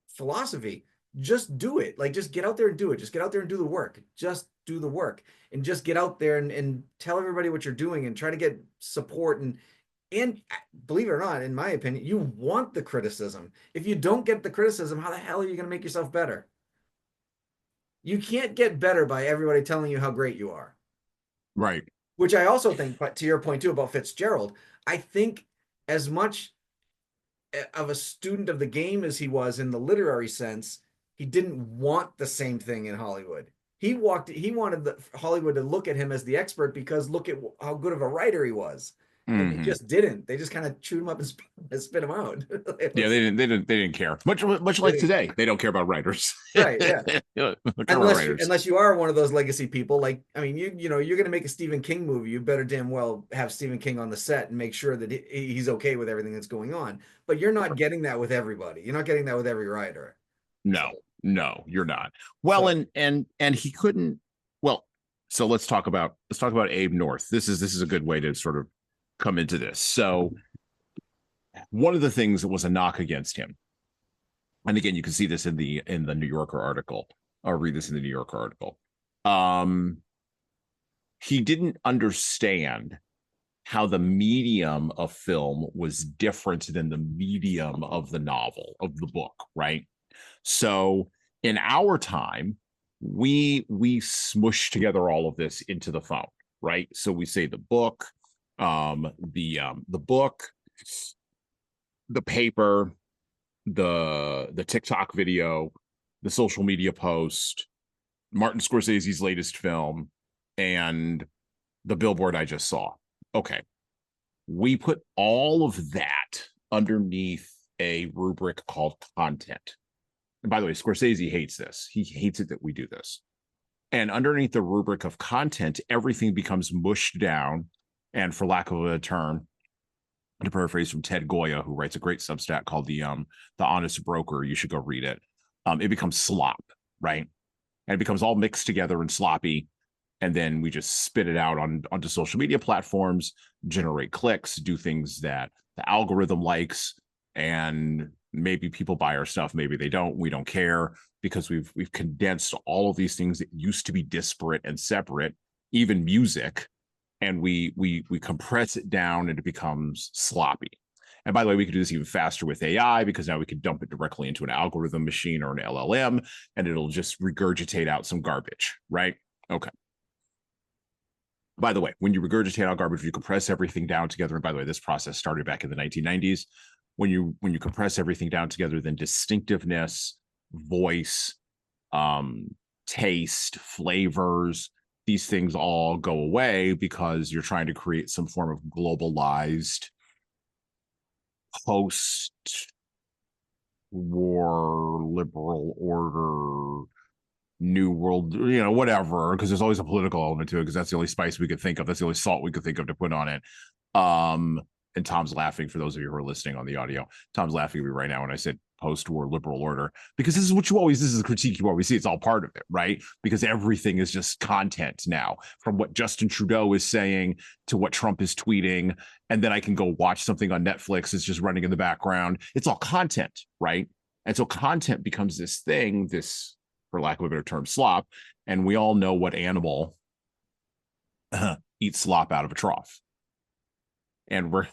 philosophy. Just do it. Like, just get out there and do it. Just get out there and do the work. Just do the work and just get out there and tell everybody what you're doing and try to get support. And believe it or not, in my opinion, you want the criticism. If you don't get the criticism, how the hell are you going to make yourself better? You can't get better by everybody telling you how great you are. Right. Which I also think, but to your point too about Fitzgerald, I think as much of a student of the game as he was in the literary sense, he didn't want the same thing in Hollywood. He wanted Hollywood to look at him as the expert because look at how good of a writer he was. And they just didn't. They just kind of chewed him up and spit him out. Yeah, they didn't care. Much like today, they don't care about writers. Right, yeah. Writers. Unless you are one of those legacy people, like, I mean, you know, you're going to make a Stephen King movie, you better damn well have Stephen King on the set and make sure that he's okay with everything that's going on. But you're not getting that with everybody. You're not getting that with every writer. No, no, you're not. Well, so, and he couldn't. Well, so let's talk about Abe North. This is a good way to sort of come into this. So one of the things that was a knock against him, and again, you can see this in the New Yorker article, or read this in the New Yorker article. He didn't understand how the medium of film was different than the medium of the novel, of the book, right? So in our time, we smush together all of this into the phone, right? So we say the book, the book, the paper, the TikTok video, the social media post, Martin Scorsese's latest film, and the billboard I just saw. Okay. We put all of that underneath a rubric called content. And by the way, Scorsese hates this. He hates it that we do this. And underneath the rubric of content, everything becomes mushed down. And for lack of a term, to paraphrase from Ted Goya, who writes a great Substack called the Honest Broker, you should go read it. It becomes slop, right? And it becomes all mixed together and sloppy. And then we just spit it out onto social media platforms, generate clicks, do things that the algorithm likes, and maybe people buy our stuff, maybe they don't. We don't care, because we've condensed all of these things that used to be disparate and separate, even music, and we compress it down and it becomes sloppy. And by the way, we could do this even faster with AI, because now we could dump it directly into an algorithm machine or an LLM, and it'll just regurgitate out some garbage, right? Okay. By the way, when you regurgitate out garbage, you compress everything down together. And by the way, this process started back in the 1990s. When you compress everything down together, then distinctiveness, voice, taste, flavors, these things all go away, because you're trying to create some form of globalized post-war liberal order, new world, whatever, because there's always a political element to it, because that's the only spice we could think of. That's the only salt we could think of to put on it. And Tom's laughing, for those of you who are listening on the audio. Tom's laughing at me right now when I said post-war liberal order, because this is a critique you always see. It's all part of it, right? Because everything is just content now, from what Justin Trudeau is saying to what Trump is tweeting. And then I can go watch something on Netflix. It's just running in the background. It's all content, right? And so content becomes this thing, this, for lack of a better term, slop. And we all know what animal eats slop out of a trough. And we're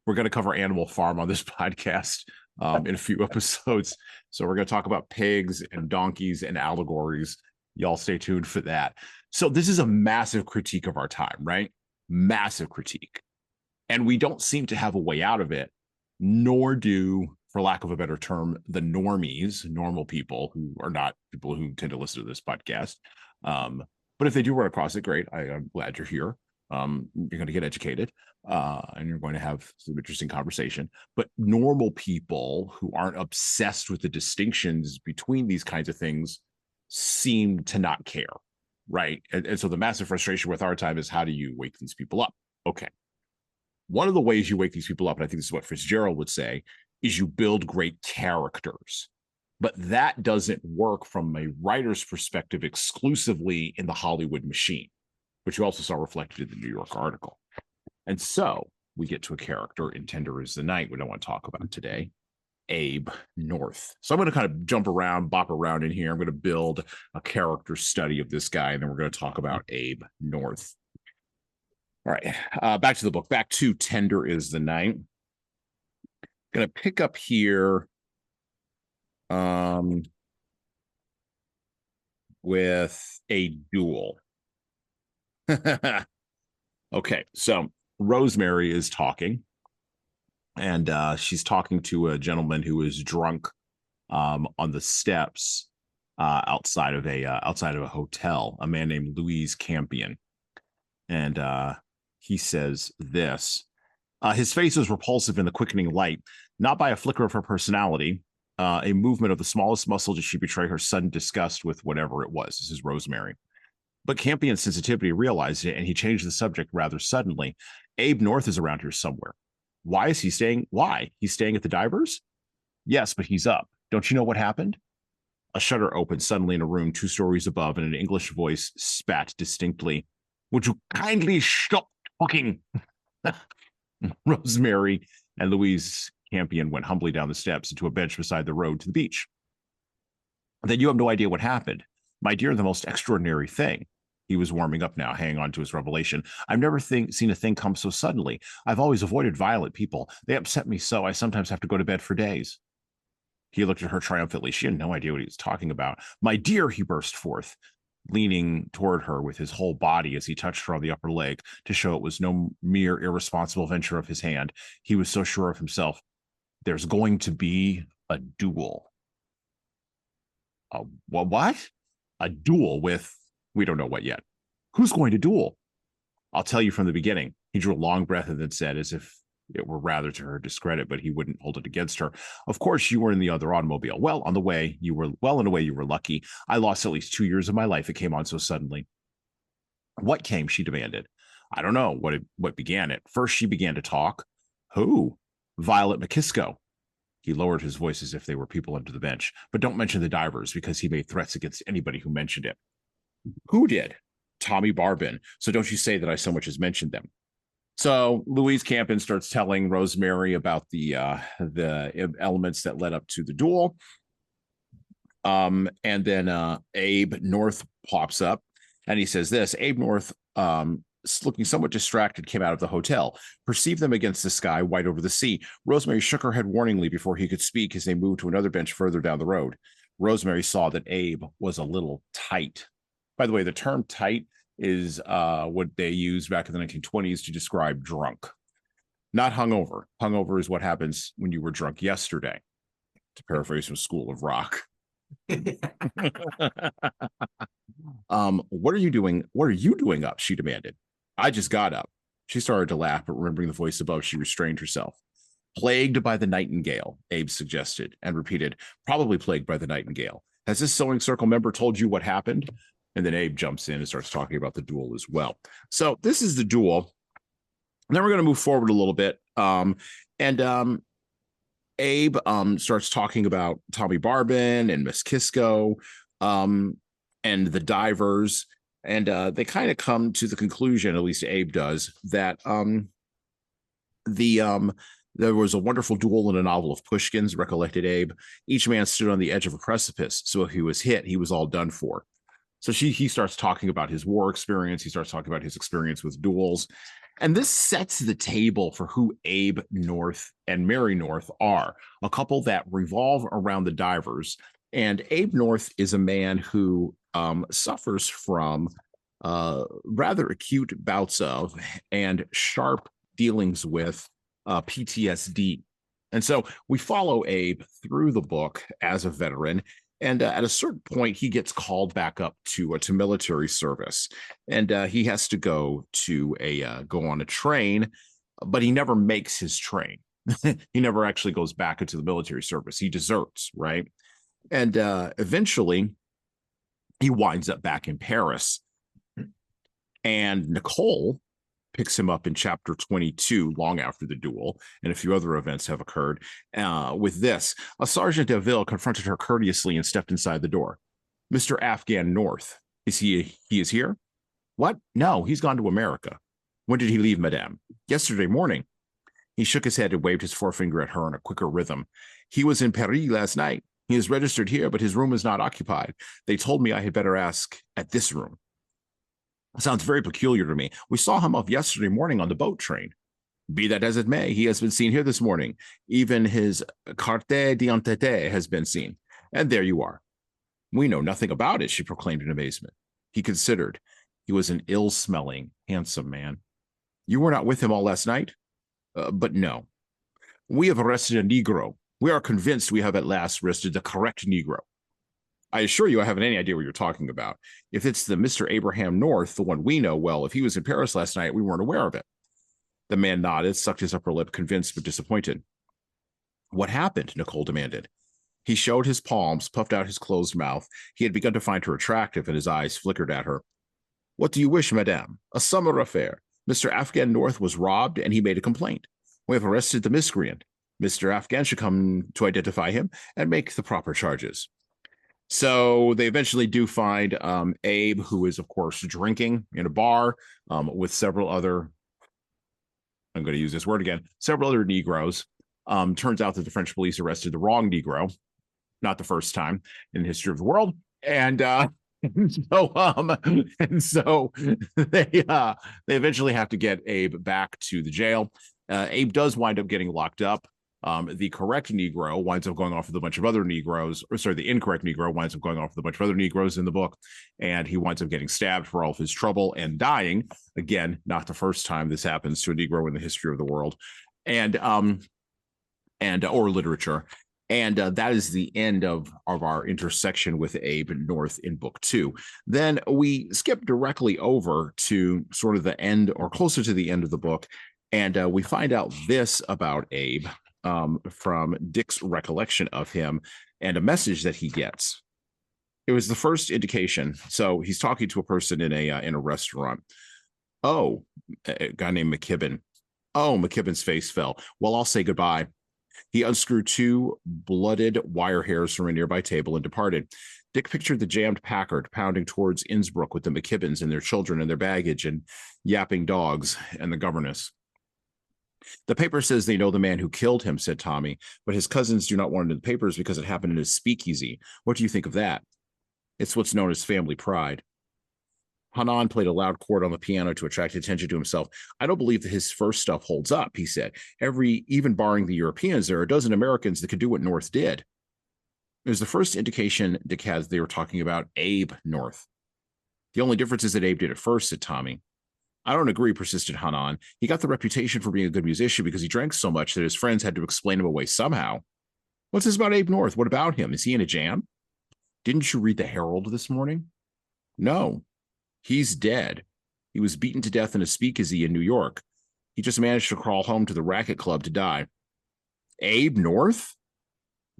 going to cover Animal Farm on this podcast in a few episodes. So we're going to talk about pigs and donkeys and allegories. Y'all stay tuned for that. So this is a massive critique of our time, right? Massive critique. And we don't seem to have a way out of it, nor do, for lack of a better term, the normies, normal people who are not people who tend to listen to this podcast. But if they do run across it, great. I'm glad you're here. You're going to get educated, and you're going to have some interesting conversation. But normal people who aren't obsessed with the distinctions between these kinds of things seem to not care, right? And so the massive frustration with our time is, how do you wake these people up? Okay. One of the ways you wake these people up, and I think this is what Fitzgerald would say, is you build great characters. But that doesn't work from a writer's perspective exclusively in the Hollywood machine, which you also saw reflected in the New York article. And so we get to a character in Tender is the Night, we don't want to talk about today, Abe North. So I'm going to kind of jump around, bop around in here. I'm going to build a character study of this guy, and then we're going to talk about Abe North. All right, back to the book, back to Tender is the Night. Going to pick up here. with a duel. Okay, so Rosemary is talking, and she's talking to a gentleman who is drunk on the steps outside of a hotel, a man named Louise Campion. And he says this. His face was repulsive in the quickening light, not by a flicker of her personality, a movement of the smallest muscle did she betray her sudden disgust with whatever it was. This is Rosemary. But Campion's sensitivity realized it, and he changed the subject rather suddenly. Abe North is around here somewhere. Why is he staying? Why? He's staying at the Divers? Yes, but he's up. Don't you know what happened? A shutter opened suddenly in a room 2 stories above, and an English voice spat distinctly. Would you kindly stop talking? Rosemary and Louise Campion went humbly down the steps into a bench beside the road to the beach. Then you have no idea what happened. My dear, the most extraordinary thing. He was warming up now, hanging on to his revelation. I've never seen a thing come so suddenly. I've always avoided violent people. They upset me so I sometimes have to go to bed for days. He looked at her triumphantly. She had no idea what he was talking about. My dear, he burst forth, leaning toward her with his whole body as he touched her on the upper leg to show it was no mere irresponsible venture of his hand. He was so sure of himself. There's going to be a duel. What? A duel with, we don't know what yet. Who's going to duel? I'll tell you from the beginning. He drew a long breath and then said, as if it were rather to her discredit, but he wouldn't hold it against her. Of course, you were in the other automobile. Well, in a way, you were lucky. I lost at least 2 years of my life. It came on so suddenly. What came? She demanded. I don't know what began it. First, she began to talk. Who? Violet McKisco. He lowered his voice as if they were people under the bench. But don't mention the Divers, because he made threats against anybody who mentioned it. Who did? Tommy Barbin. So don't you say that I so much as mentioned them. So Louise Campion starts telling Rosemary about the elements that led up to the duel. And then Abe North pops up, and he says this. Abe North, looking somewhat distracted, came out of the hotel, perceived them against the sky, white over the sea. Rosemary shook her head warningly before he could speak as they moved to another bench further down the road. Rosemary saw that Abe was a little tight. By the way, the term tight is what they used back in the 1920s to describe drunk, not hungover. Hungover is what happens when you were drunk yesterday, to paraphrase from School of Rock. What are you doing? What are you doing up? She demanded. I just got up. She started to laugh, but remembering the voice above, she restrained herself. Plagued by the nightingale, Abe suggested, and repeated, probably plagued by the nightingale. Has this sewing circle member told you what happened? And then Abe jumps in and starts talking about the duel as well. So this is the duel. And then we're going to move forward a little bit. Abe starts talking about Tommy Barbin and Miss Kisco and the Divers. And they kind of come to the conclusion, at least Abe does, that there was a wonderful duel in a novel of Pushkin's, recollected Abe. Each man stood on the edge of a precipice, so if he was hit, he was all done for. So he starts talking about his war experience. He starts talking about his experience with duels. And this sets the table for who Abe North and Mary North are, a couple that revolve around the Divers. And Abe North is a man who suffers from rather acute bouts of and sharp dealings with PTSD. And so we follow Abe through the book as a veteran. And at a certain point, he gets called back up to military service, and he has to go on a train, but he never makes his train. He never actually goes back into the military service. He deserts, right? And eventually, he winds up back in Paris. And Nicole picks him up in chapter 22, long after the duel, and a few other events have occurred. With this, a sergeant de ville confronted her courteously and stepped inside the door. Mr. Afghan North, he is here? What? No, he's gone to America. When did he leave, madame? Yesterday morning. He shook his head and waved his forefinger at her in a quicker rhythm. He was in Paris last night. He is registered here, but his room is not occupied. They told me I had better ask at this room. Sounds very peculiar to me. We saw him off yesterday morning on the boat train. Be that as it may, he has been seen here this morning. Even his carte d'identité has been seen. And there you are. We know nothing about it, she proclaimed in amazement. He considered. He was an ill-smelling, handsome man. You were not with him all last night? But no. We have arrested a Negro. We are convinced we have at last arrested the correct Negro. I assure you I haven't any idea what you're talking about. If it's the Mr. Abraham North, the one we know well, if he was in Paris last night, we weren't aware of it. The man nodded, sucked his upper lip, convinced but disappointed. What happened? Nicole demanded. He showed his palms, puffed out his closed mouth. He had begun to find her attractive, and his eyes flickered at her. What do you wish, madame? A summer affair. Mr. Afghan North was robbed, and he made a complaint. We have arrested the miscreant. Mr. Afghan should come to identify him and make the proper charges. So they eventually do find Abe, who is, of course, drinking in a bar with several other, I'm going to use this word again, several other Negroes. Turns out that the French police arrested the wrong Negro, not the first time in the history of the world. And so they eventually have to get Abe back to the jail. Abe does wind up getting locked up. The correct Negro winds up going off with a bunch of other Negroes, or sorry, the incorrect Negro winds up going off with a bunch of other Negroes in the book, and he winds up getting stabbed for all of his trouble and dying. Again, not the first time this happens to a Negro in the history of the world, and or literature. And that is the end of our intersection with Abe North in book 2. Then we skip directly over to sort of the end or closer to the end of the book, and we find out this about Abe from Dick's recollection of him and a message that he gets. It was the first indication. So he's talking to a person in a restaurant. Oh, a guy named McKibben. Oh, McKibben's face fell. Well, I'll say goodbye. He unscrewed 2 blooded wire hairs from a nearby table and departed. Dick pictured the jammed Packard pounding towards Innsbruck with the McKibbens and their children and their baggage and yapping dogs and the governess. The paper says they know the man who killed him, said Tommy, but his cousins do not want it in the papers because it happened in his speakeasy. What do you think of that? It's what's known as family pride. Hanan played a loud chord on the piano to attract attention to himself. I don't believe that his first stuff holds up, he said. Even barring the Europeans, there are a dozen Americans that could do what North did. It was the first indication Dick had they were talking about Abe North. The only difference is that Abe did it first, said Tommy. I don't agree, persisted Hanan. He got the reputation for being a good musician because he drank so much that his friends had to explain him away somehow. What's this about Abe North? What about him? Is he in a jam? Didn't you read the Herald this morning? No. He's dead. He was beaten to death in a speakeasy in New York. He just managed to crawl home to the racket club to die. Abe North?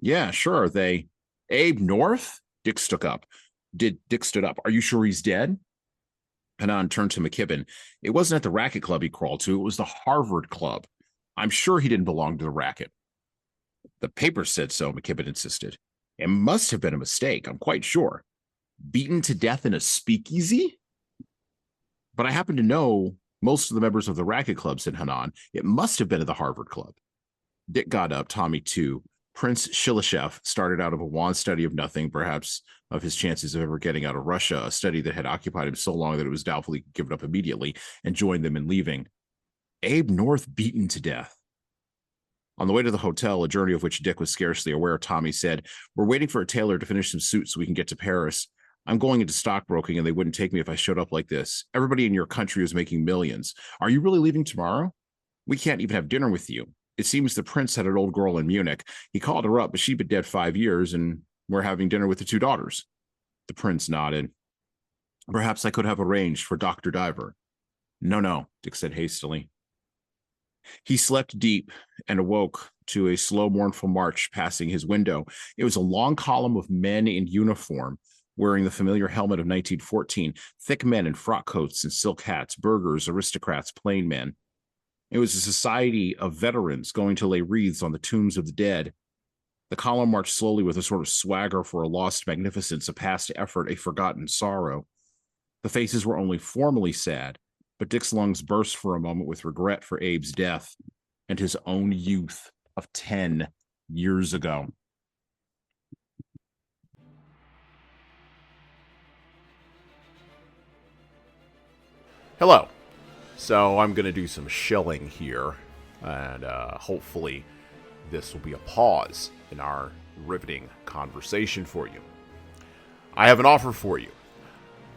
Yeah, sure. Abe North? Dick stood up. Are you sure he's dead? Hanan turned to McKibben. It wasn't at the racket club he crawled to. It was the Harvard Club. I'm sure he didn't belong to the racket. The paper said so, McKibben insisted. It must have been a mistake, I'm quite sure. Beaten to death in a speakeasy? But I happen to know most of the members of the racket club, said Hanan. It must have been at the Harvard Club. Dick got up, Tommy too. Prince Shilashev started out of a wan study of nothing, perhaps of his chances of ever getting out of Russia, a study that had occupied him so long that it was doubtful he could give it up immediately, and joined them in leaving. Abe North beaten to death. On the way to the hotel, a journey of which Dick was scarcely aware, Tommy said, We're waiting for a tailor to finish some suits so we can get to Paris. I'm going into stockbroking and they wouldn't take me if I showed up like this. Everybody in your country is making millions. Are you really leaving tomorrow? We can't even have dinner with you. It seems the prince had an old girl in Munich. He called her up, but she'd been dead 5 years, and we're having dinner with the 2 daughters. The prince nodded. Perhaps I could have arranged for Dr. Diver. No, Dick said hastily. He slept deep and awoke to a slow, mournful march passing his window. It was a long column of men in uniform, wearing the familiar helmet of 1914, thick men in frock coats and silk hats, burghers, aristocrats, plain men. It was a society of veterans going to lay wreaths on the tombs of the dead. The column marched slowly with a sort of swagger for a lost magnificence, a past effort, a forgotten sorrow. The faces were only formally sad, but Dick's lungs burst for a moment with regret for Abe's death and his own youth of 10 years ago. Hello. So I'm going to do some shilling here, and hopefully this will be a pause in our riveting conversation for you. I have an offer for you.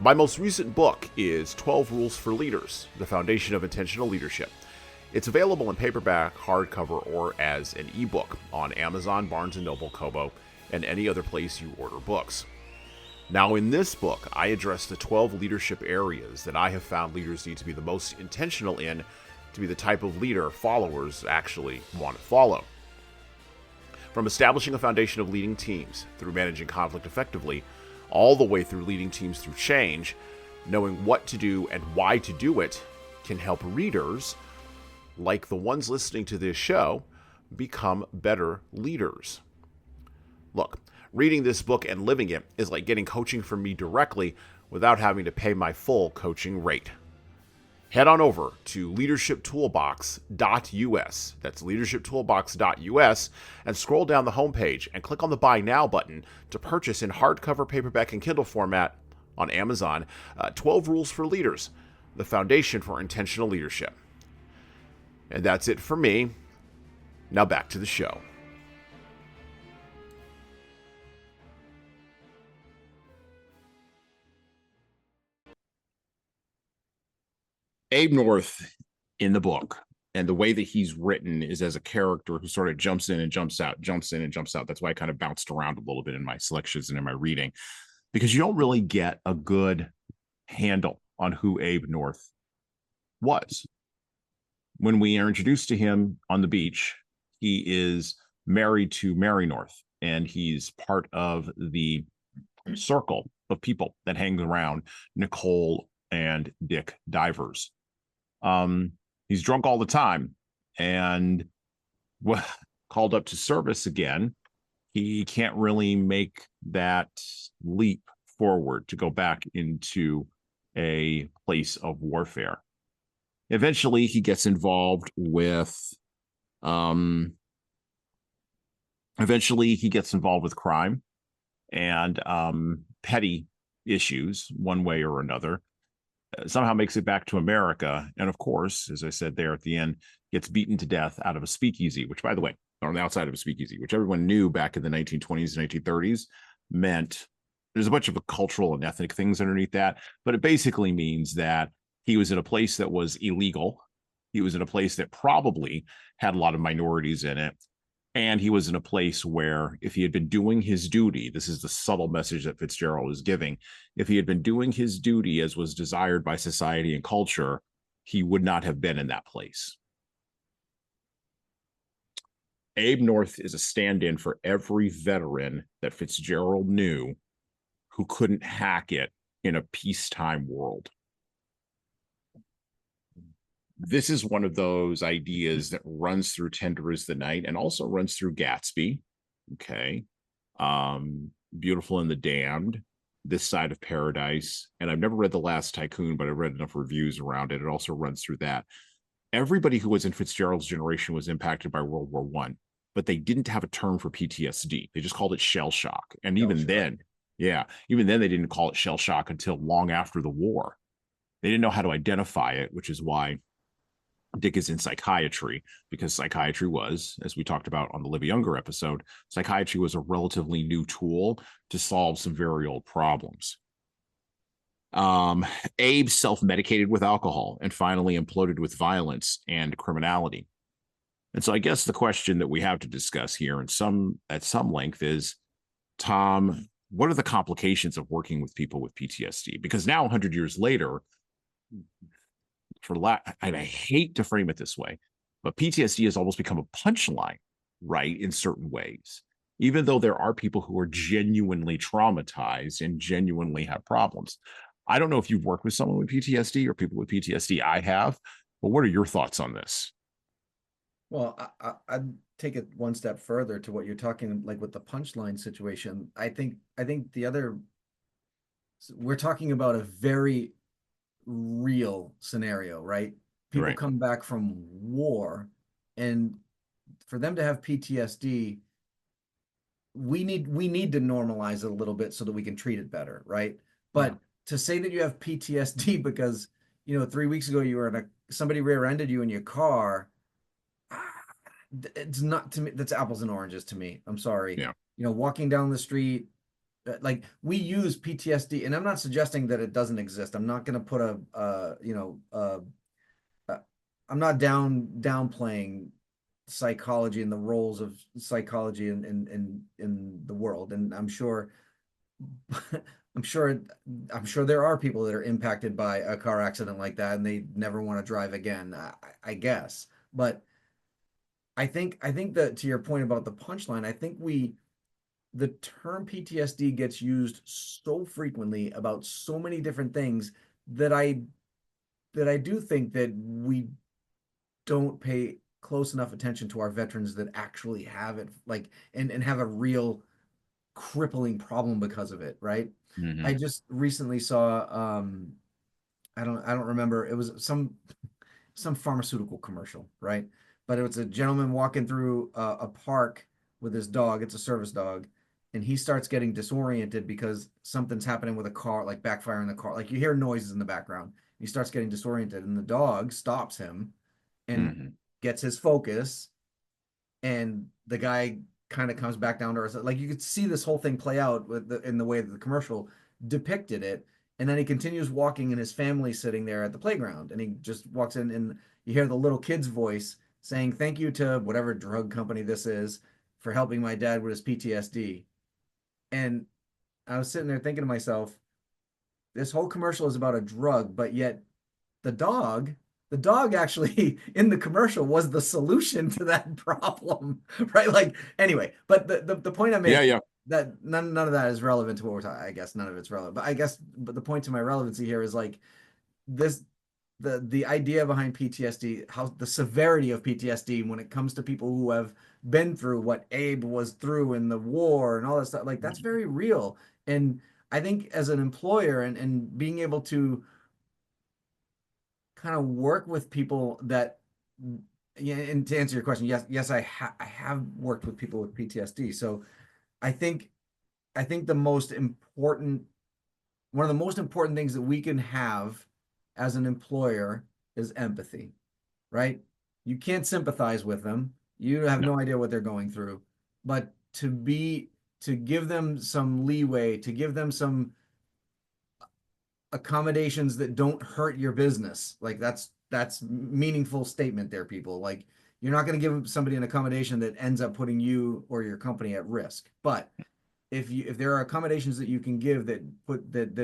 My most recent book is 12 Rules for Leaders, The Foundation of Intentional Leadership. It's available in paperback, hardcover, or as an ebook on Amazon, Barnes & Noble, Kobo, and any other place you order books. Now, in this book, I address the 12 leadership areas that I have found leaders need to be the most intentional in to be the type of leader followers actually want to follow. From establishing a foundation of leading teams through managing conflict effectively, all the way through leading teams through change, knowing what to do and why to do it can help readers, like the ones listening to this show, become better leaders. Look, reading this book and living it is like getting coaching from me directly without having to pay my full coaching rate. Head on over to leadershiptoolbox.us. That's leadershiptoolbox.us, and scroll down the homepage and click on the Buy Now button to purchase in hardcover, paperback, and Kindle format on Amazon 12 Rules for Leaders, the foundation for intentional leadership. And that's it for me. Now back to the show. Abe North in the book, and the way that he's written is as a character who sort of jumps in and jumps out, jumps in and jumps out. That's why I kind of bounced around a little bit in my selections and in my reading, because you don't really get a good handle on who Abe North was. When we are introduced to him on the beach, he is married to Mary North, and he's part of the circle of people that hangs around Nicole and Dick Divers. He's drunk all the time, and called up to service again. He can't really make that leap forward to go back into a place of warfare. Eventually, he gets involved with crime and petty issues one way or another. Somehow makes it back to America, and of course, as I said there at the end, gets beaten to death out of a speakeasy, which, by the way, on the outside of a speakeasy, which everyone knew back in the 1920s and 1930s, meant there's a bunch of cultural and ethnic things underneath that, but it basically means that he was in a place that was illegal. He was in a place that probably had a lot of minorities in it. And he was in a place where if he had been doing his duty, this is the subtle message that Fitzgerald is giving, if he had been doing his duty as was desired by society and culture, he would not have been in that place. Abe North is a stand-in for every veteran that Fitzgerald knew who couldn't hack it in a peacetime world. This is one of those ideas that runs through Tender is the Night and also runs through Gatsby. Okay. Beautiful and the Damned, This Side of Paradise. And I've never read The Last Tycoon, but I've read enough reviews around it. It also runs through that. Everybody who was in Fitzgerald's generation was impacted by World War I, but they didn't have a term for PTSD. They just called it shell shock. And even then they didn't call it shell shock until long after the war. They didn't know how to identify it, which is why Dick is in psychiatry, because psychiatry was, as we talked about on the Libby Younger episode, psychiatry was a relatively new tool to solve some very old problems. Abe self-medicated with alcohol and finally imploded with violence and criminality. And so I guess the question that we have to discuss here at some length is, Tom, what are the complications of working with people with PTSD? Because now, 100 years later, and I hate to frame it this way, but PTSD has almost become a punchline, right, in certain ways, even though there are people who are genuinely traumatized and genuinely have problems. I don't know if you've worked with someone with PTSD or people with PTSD. I have, but what are your thoughts on this? Well, I'd take it one step further to what you're talking, like with the punchline situation. I think we're talking about a very real scenario, right? People come back from war, and for them to have PTSD, we need to normalize it a little bit so that we can treat it better, right? But to say that you have PTSD because 3 weeks ago you were somebody rear-ended you in your car, it's not, to me, that's apples and oranges to me. I'm sorry. Walking down the street, like we use PTSD, and I'm not suggesting that it doesn't exist. I'm not going to put uh, I'm not downplaying psychology and the roles of psychology in the world, and I'm sure I'm sure I'm sure there are people that are impacted by a car accident like that and they never want to drive again. I guess. But I think that to your point about the punchline, I think we the term PTSD gets used so frequently about so many different things that I do think that we don't pay close enough attention to our veterans that actually have it, like, and have a real crippling problem because of it, right? I Hmm. just recently saw I don't remember, it was some pharmaceutical commercial, right? But it was a gentleman walking through a park with his dog. It's a service dog, and he starts getting disoriented because something's happening with a car, like backfiring the car. Like you hear noises in the background. He starts getting disoriented, and the dog stops him and Hmm. gets his focus, and the guy kind of comes back down to earth. Like you could see this whole thing play out in the way that the commercial depicted it. And then he continues walking, and his family's sitting there at the playground, and he just walks in, and you hear the little kid's voice saying, "Thank you to whatever drug company this is for helping my dad with his PTSD." And I was sitting there thinking to myself, this whole commercial is about a drug, but yet the dog the dog actually in the commercial was the solution to that problem, right? Like anyway, but the point I Yeah, make, yeah. that none of that is relevant to what we're talking. I guess none of it's relevant, but I guess but the point to my relevancy here is like this the idea behind PTSD, how the severity of PTSD when it comes to people who have been through what Abe was through in the war and all that stuff, like that's very real. And I think as an employer, and being able to kind of work with people that, yeah, and to answer your question, yes, I have worked with people with PTSD. So I think the most important one of the most important things that we can have as an employer is empathy, right? You can't sympathize with them. You have No. no idea what they're going through, but to give them some leeway, to give them some accommodations that don't hurt your business. Like that's meaningful statement there, people. Like you're not going to give somebody an accommodation that ends up putting you or your company at risk. But if there are accommodations that you can give that put that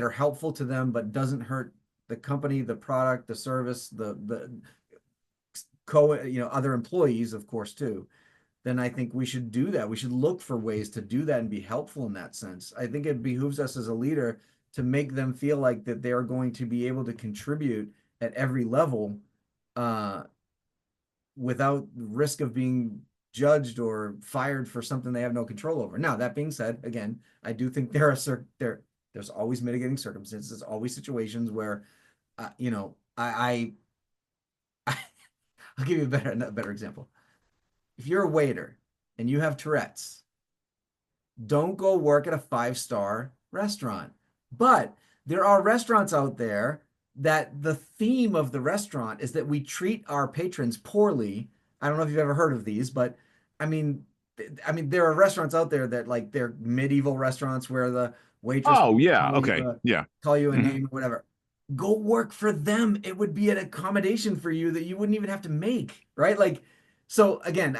are helpful to them but doesn't hurt the company, the product, the service, the other employees, of course, too, then I think we should do that. We should look for ways to do that and be helpful in that sense. I think it behooves us as a leader to make them feel like that they are going to be able to contribute at every level, uh, without risk of being judged or fired for something they have no control over. Now, that being said, again, I do think there's always mitigating circumstances. There's always situations where, I'll give you a better example. If you're a waiter and you have Tourette's, don't go work at a five-star restaurant. But there are restaurants out there that the theme of the restaurant is that we treat our patrons poorly. I don't know if you've ever heard of these, but I mean, there are restaurants out there that like they're medieval restaurants where the waitress Oh, yeah. call you Okay. Yeah. call you a Hmm. name or whatever. Go work for them. It would be an accommodation for you that you wouldn't even have to make, right? Like, so again,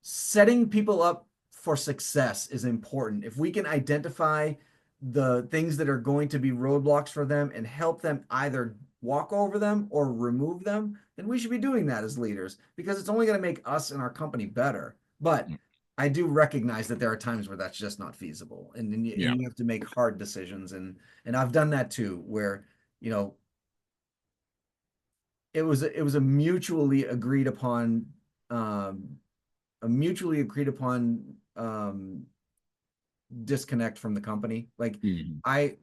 setting people up for success is important. If we can identify the things that are going to be roadblocks for them and help them either walk over them or remove them, then we should be doing that as leaders because it's only going to make us and our company better. But I do recognize that there are times where that's just not feasible, Yeah. and you have to make hard decisions, and I've done that too, where you know it was um, a mutually agreed upon disconnect from the company. Like Hmm. I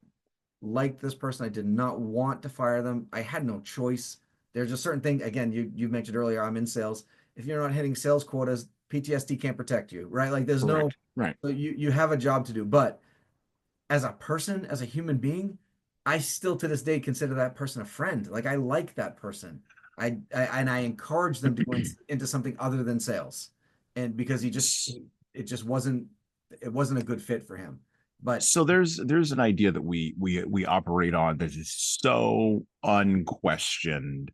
liked this person. I did not want to fire them. I had no choice. There's a certain thing. Again, you mentioned earlier. I'm in sales. If you're not hitting sales quotas, PTSD can't protect you, right? Like there's no. Correct. Right. You have a job to do, but as a person, as a human being, I still to this day consider that person a friend. Like I like that person. I encourage them to go into something other than sales, and because it just wasn't a good fit for him. But so there's an idea that we operate on that is so unquestioned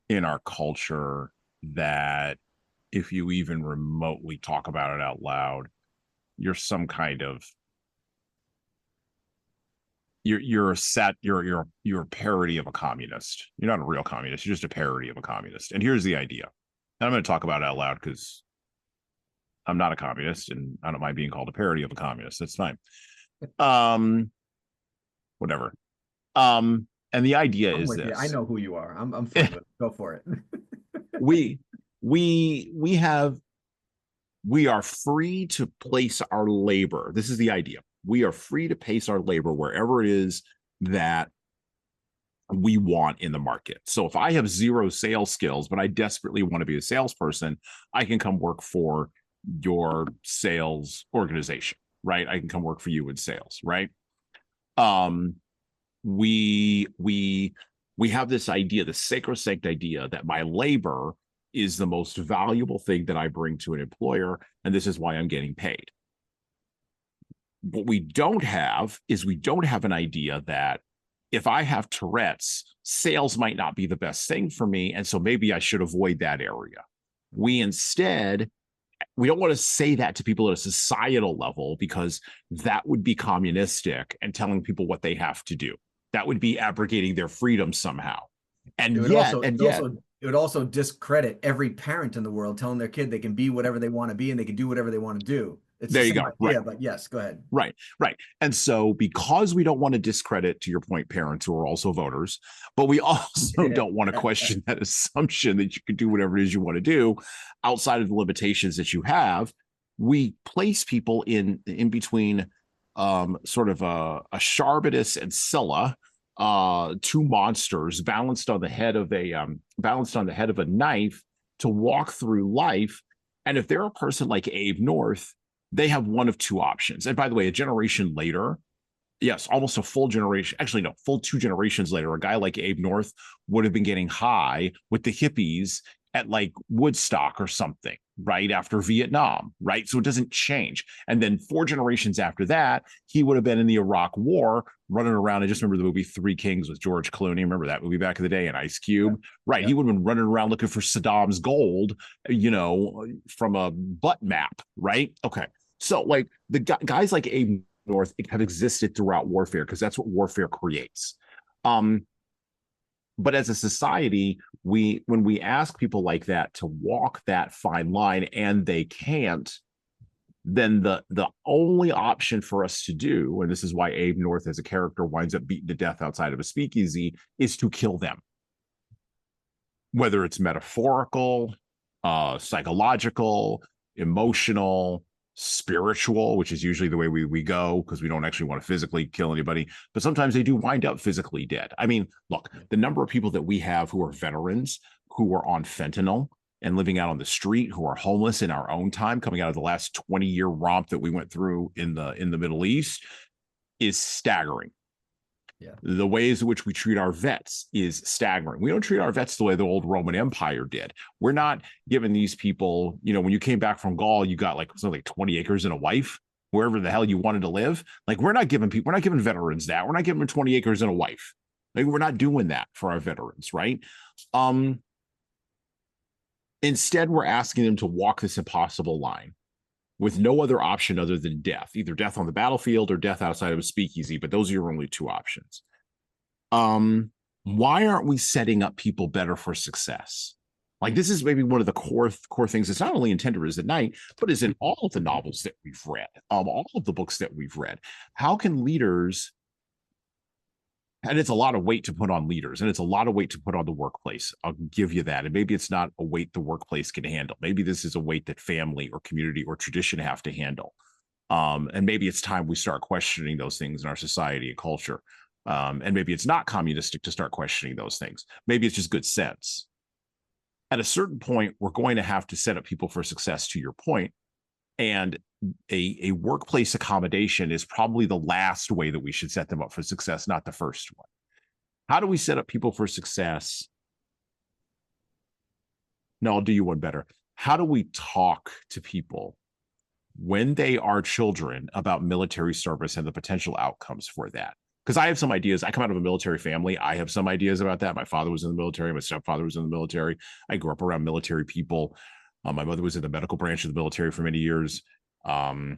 in our culture that if you even remotely talk about it out loud, you're some kind of you're a parody of a communist. You're not a real communist. You're just a parody of a communist. And here's the idea. And I'm going to talk about it out loud because I'm not a communist and I don't mind being called a parody of a communist. That's fine. Whatever. And the idea is this. I know who you are. I'm fine with it. Go for it. We are free to place our labor. This is the idea. We are free to place our labor wherever it is that we want in the market. So if I have zero sales skills, but I desperately want to be a salesperson, I can come work for your sales organization, right? I can come work for you in sales, right? We have this idea, the sacrosanct idea that my labor is the most valuable thing that I bring to an employer, and this is why I'm getting paid. What we don't have is an idea that if I have Tourette's, sales might not be the best thing for me, and so maybe I should avoid that area. We don't want to say that to people at a societal level because that would be communistic and telling people what they have to do. That would be abrogating their freedom somehow. And it would also discredit every parent in the world telling their kid they can be whatever they want to be and they can do whatever they want to do. It's there you go. Idea, right. But yes, go ahead. Right. And so because we don't want to discredit, to your point, parents who are also voters, but we also don't want to question that assumption that you can do whatever it is you want to do outside of the limitations that you have, we place people in between sort of a Charybdis and Scylla, two monsters balanced on the head of a knife to walk through life. And if they're a person like Abe North, they have one of two options. And by the way, a generation later, yes, almost a full generation, actually, no, full 2 generations later, a guy like Abe North would have been getting high with the hippies at like Woodstock or something, right after Vietnam, right? So it doesn't change. And then 4 generations after that, he would have been in the Iraq War running around. I just remember the movie Three Kings with George Clooney. Remember that movie back in the day, and Ice Cube, right? He would have been running around looking for Saddam's gold, from a butt map, right? Okay. So like the guys like Abe North have existed throughout warfare because that's what warfare creates. But as a society, when we ask people like that to walk that fine line and they can't, then the only option for us to do, and this is why Abe North as a character winds up beaten to death outside of a speakeasy, is to kill them. Whether it's metaphorical, psychological, emotional, spiritual, which is usually the way we go because we don't actually want to physically kill anybody, but sometimes they do wind up physically dead. I mean, look, the number of people that we have who are veterans, who are on fentanyl and living out on the street, who are homeless in our own time, coming out of the last 20-year romp that we went through in the Middle East, is staggering. Yeah. The ways in which we treat our vets is staggering. We don't treat our vets the way the old Roman Empire did. We're not giving these people, when you came back from Gaul, you got like something like 20 acres and a wife, wherever the hell you wanted to live. Like we're not giving veterans that. We're not giving them 20 acres and a wife. Like we're not doing that for our veterans, right? Instead, we're asking them to walk this impossible line with no other option other than death, either death on the battlefield or death outside of a speakeasy, but those are your only 2 options. Why aren't we setting up people better for success? Like this is maybe one of the core things that's not only in Tender Is the Night, but is in all of the novels that we've read, all of the books that we've read. How can leaders, and it's a lot of weight to put on leaders, and it's a lot of weight to put on the workplace. I'll give you that. And maybe it's not a weight the workplace can handle. Maybe this is a weight that family or community or tradition have to handle. And maybe it's time we start questioning those things in our society and culture. And maybe it's not communistic to start questioning those things. Maybe it's just good sense. At a certain point, we're going to have to set up people for success, to your point. And a workplace accommodation is probably the last way that we should set them up for success, not the first one. How do we set up people for success? No, I'll do you one better. How do we talk to people when they are children about military service and the potential outcomes for that. Because I have some ideas. I come out of a military family. I have some ideas about that. My father was in the military. My stepfather was in the military. I grew up around military people. My mother was in the medical branch of the military for many years. Um,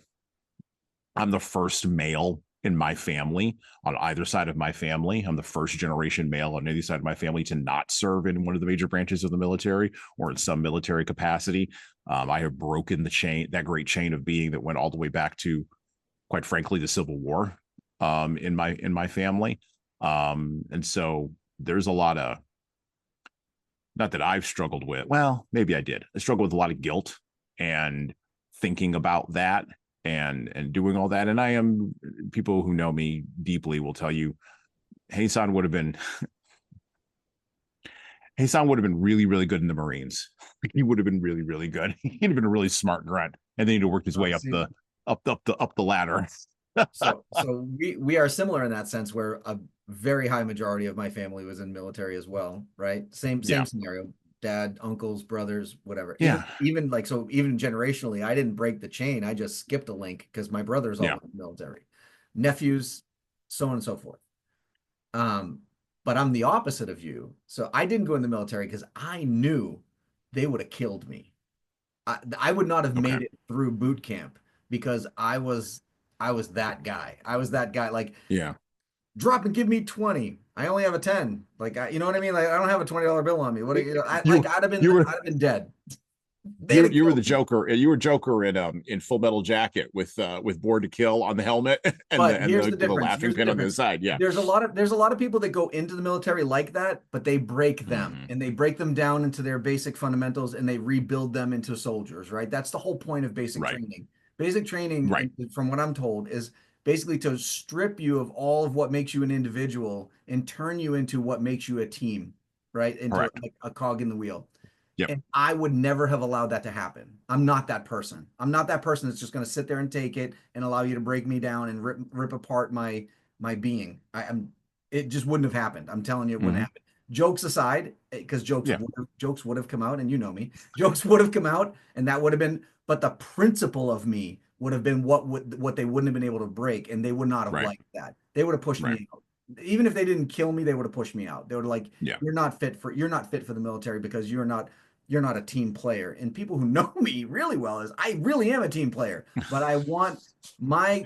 I'm the first male in my family on either side of my family. I'm the first generation male on either side of my family to not serve in one of the major branches of the military or in some military capacity. I have broken the chain, that great chain of being that went all the way back to, quite frankly, the Civil War in my family. And so there's a lot of, not that I've struggled with. Well, maybe I did. I struggled with a lot of guilt and thinking about that and doing all that. And I am, people who know me deeply will tell you, Hasan would have been really, really good in the Marines. He would have been really, really good. He'd have been a really smart grunt, and then he'd have worked his way up the ladder. So we are similar in that sense, where a very high majority of my family was in military as well, right? Same scenario. Dad, uncles, brothers, whatever. Yeah. Even generationally, I didn't break the chain. I just skipped a link because my brothers all went in the military. Nephews, so on and so forth. But I'm the opposite of you. So I didn't go in the military because I knew they would have killed me. I would not have made it through boot camp because I was that guy. I was that guy. Like, drop and give me 20. I only have a 10. Like, you know what I mean? Like, I don't have a $20 bill on me. What, I'd have been dead. You were the Joker. You were Joker in Full Metal Jacket with Board to Kill on the helmet and the laughing pin on the side. Yeah, there's a lot of people that go into the military like that, but they break them and they break them down into their basic fundamentals and they rebuild them into soldiers. Right? That's the whole point of basic training. Basic training, from what I'm told, is basically to strip you of all of what makes you an individual and turn you into what makes you a team. Right? Into like a cog in the wheel. Yep. And I would never have allowed that to happen. I'm not that person. I'm not that person that's just going to sit there and take it and allow you to break me down and rip apart my being. It just wouldn't have happened. I'm telling you, it wouldn't happen. Jokes aside, because jokes would have come out, and you know me, jokes would have come out, and that would have been. But the principle of me would have been what they wouldn't have been able to break, and they would not have liked that. They would have pushed me out. Even if they didn't kill me, they would have pushed me out. They would have like, you're not fit for the military because you're not a team player. And people who know me really well is I really am a team player, but I want my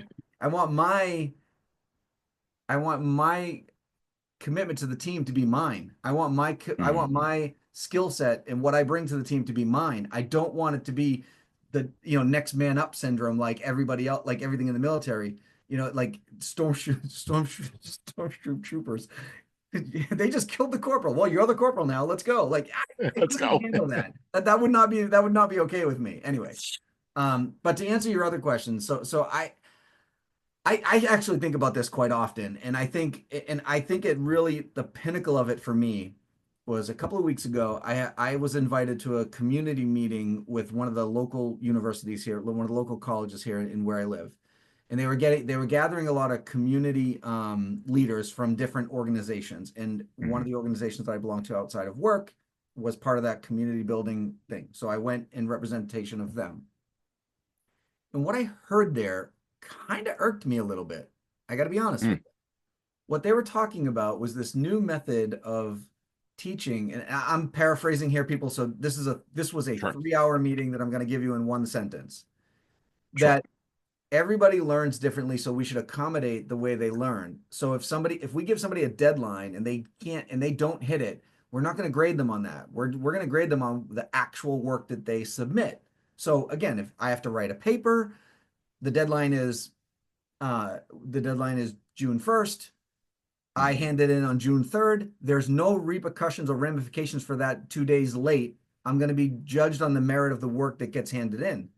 commitment to the team to be mine. I want my skill set and what I bring to the team to be mine. I don't want it to be the next man up syndrome like everybody else, like everything in the military. Like stormtroopers. They just killed the corporal. Well, you're the corporal now. Let's go. Like, let's go. Handle that. That would not be okay with me. Anyway, but to answer your other questions, so I actually think about this quite often, and I think it really, the pinnacle of it for me was a couple of weeks ago. I was invited to a community meeting with one of the local universities here, one of the local colleges here in where I live. And they were gathering a lot of community leaders from different organizations. And one of the organizations that I belong to outside of work was part of that community building thing. So I went in representation of them. And what I heard there kind of irked me a little bit. I got to be honest with you. What they were talking about was this new method of teaching. And I'm paraphrasing here, people. So this was a 3-hour meeting that I'm going to give you in one sentence. That everybody learns differently, so we should accommodate the way they learn. So if we give somebody a deadline and they don't hit it, we're not going to grade them on that. We're going to grade them on the actual work that they submit. So again, if I have to write a paper, the deadline is June 1st. I hand it in on June 3rd. There's no repercussions or ramifications for that 2 days late. I'm going to be judged on the merit of the work that gets handed in.